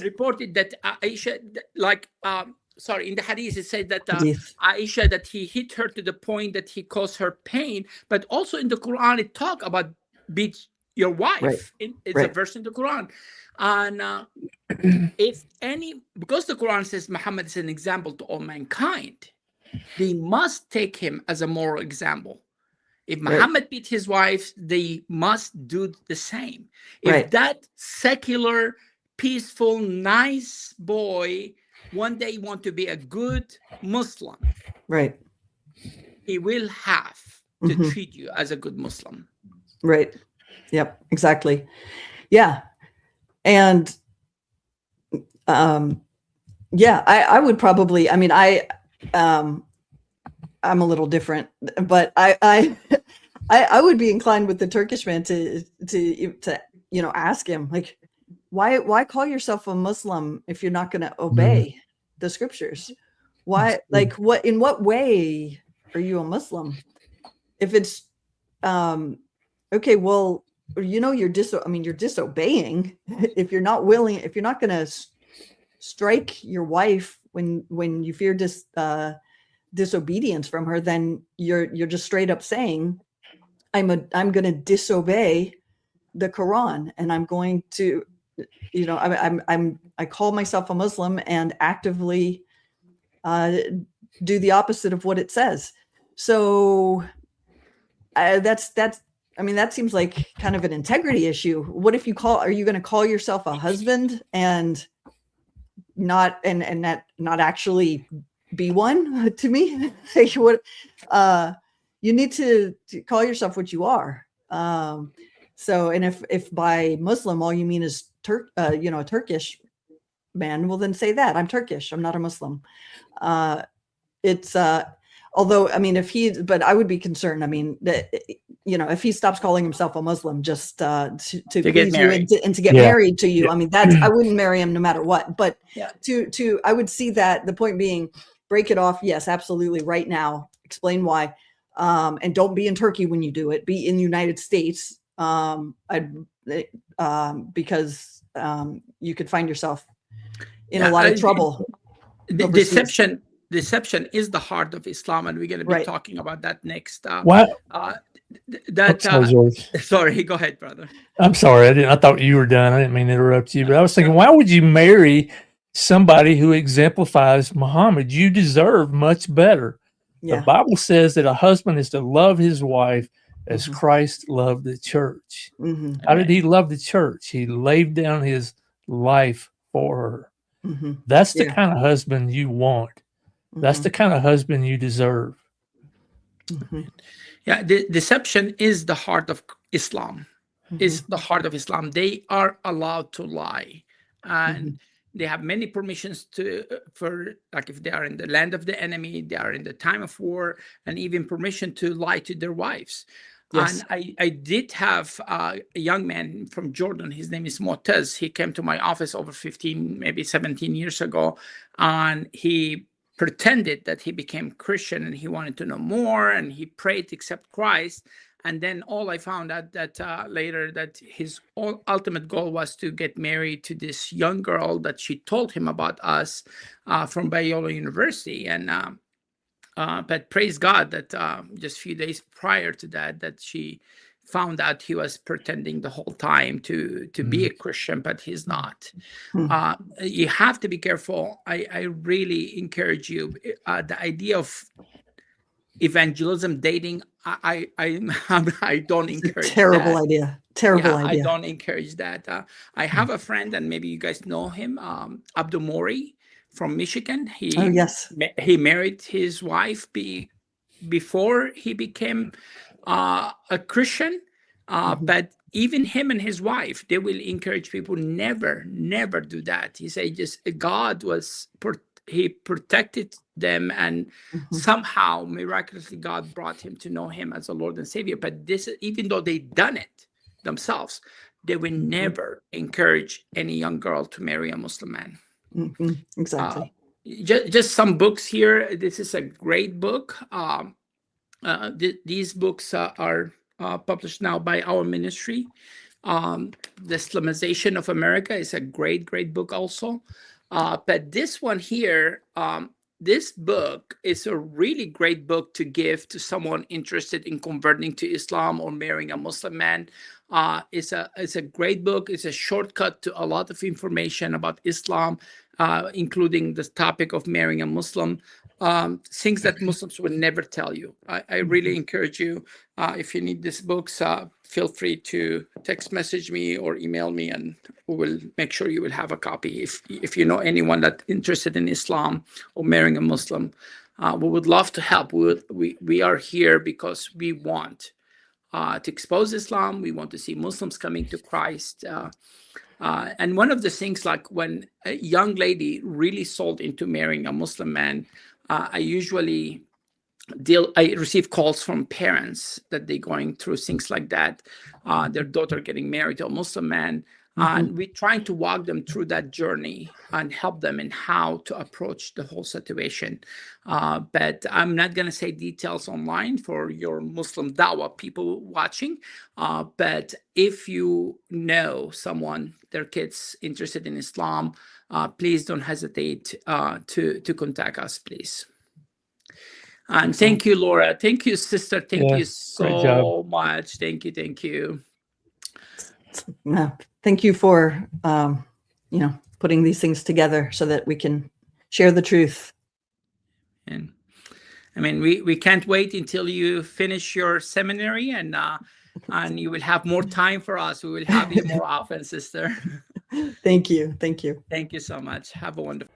Speaker 1: reported that Aisha, in the hadith, it said that Aisha, that he hit her to the point that he caused her pain. But also in the Quran, it talk about beat your wife. It's a verse in the Quran. And because the Quran says Muhammad is an example to all mankind, they must take him as a moral example. If Muhammad beat his wife, they must do the same. If that secular, peaceful, nice boy one day want to be a good Muslim, he will have to treat you as a good Muslim.
Speaker 2: Right. Yep. Exactly. Yeah. And I would probably. I mean, I'm a little different, but I would be inclined with the Turkish man to ask him, like, why call yourself a Muslim if you're not going to obey the scriptures? Why, like, in what way are you a Muslim? If it's okay, well, you're disobeying if you're not willing, if you're not going to strike your wife when you fear disobedience from her, then you're just straight up saying, I'm going to disobey the Quran, and I'm going to, I call myself a Muslim and actively do the opposite of what it says. So that seems like kind of an integrity issue. What if are you going to call yourself a husband and not actually be one to me? What, you need to call yourself what you are. So, and if by Muslim all you mean is a Turkish man, well then say that I'm Turkish. I'm not a Muslim. It's although, I mean, but I would be concerned. I mean, if he stops calling himself a Muslim just to please you and to get married to you, I mean, I wouldn't marry him no matter what. But I would see that the point being, break it off. Yes, absolutely. Right now, explain why, and don't be in Turkey when you do it. Be in the United States, because you could find yourself in a lot of trouble.
Speaker 1: Deception is the heart of Islam, and we're going to be talking about that next. Sorry, go ahead, brother.
Speaker 3: I'm sorry. I thought you were done. I didn't mean to interrupt you, but I was thinking, why would you marry somebody who exemplifies Muhammad? You deserve much better. Yeah. The Bible says that a husband is to love his wife as Christ loved the church. How did he love the church? He laid down his life for her. That's the kind of husband you want. That's the kind of husband you deserve.
Speaker 1: Yeah, deception is the heart of Islam. Is the heart of Islam. They are allowed to lie, and they have many permissions for like if they are in the land of the enemy, they are in the time of war, and even permission to lie to their wives. Yes. And I did have a young man from Jordan. His name is Motez. He came to my office over 15, maybe 17 years ago, and he pretended that he became Christian and he wanted to know more, and he prayed to accept Christ. And then all I found out that later that his ultimate goal was to get married to this young girl that she told him about us from Biola University. And but praise God that just a few days prior to that she found out he was pretending the whole time to be a Christian, but he's not. You have to be careful. I really encourage you. The idea of evangelism dating, I don't encourage.
Speaker 2: Terrible idea. Terrible idea.
Speaker 1: I don't encourage that. I have a friend, and maybe you guys know him, Abdul Mori from Michigan. He married his wife before he became a Christian, but even him and his wife, they will encourage people never do that. He said just God he protected them, and somehow miraculously God brought him to know him as a Lord and Savior. But this, even though they done it themselves, they will never encourage any young girl to marry a Muslim man.
Speaker 2: Exactly.
Speaker 1: Just some books here. This is a great book. These books are published now by our ministry. The Islamization of America is a great book also. But this one here, this book is a really great book to give to someone interested in converting to Islam or marrying a Muslim man. It's a great book. It's a shortcut to a lot of information about Islam, including the topic of marrying a Muslim, things that Muslims would never tell you. I really encourage you, if you need these books, feel free to text message me or email me, and we will make sure you will have a copy. If you know anyone that's interested in Islam or marrying a Muslim, we would love to help. We are here because we want to expose Islam. We want to see Muslims coming to Christ. And one of the things, like when a young lady really sold into marrying a Muslim man, I usually receive calls from parents that they're going through things like that. Their daughter getting married to a Muslim man. And we're trying to walk them through that journey and help them in how to approach the whole situation. But I'm not going to say details online for your Muslim Dawah people watching. But if you know someone, their kids interested in Islam, please don't hesitate to contact us, please. And thank you, Laura. Thank you, sister. Thank you so much. Thank you. Thank you.
Speaker 2: Thank you for, putting these things together so that we can share the truth.
Speaker 1: And I mean, we can't wait until you finish your seminary and you will have more time for us. We will have you more often, sister.
Speaker 2: Thank you. Thank you.
Speaker 1: Thank you so much. Have a wonderful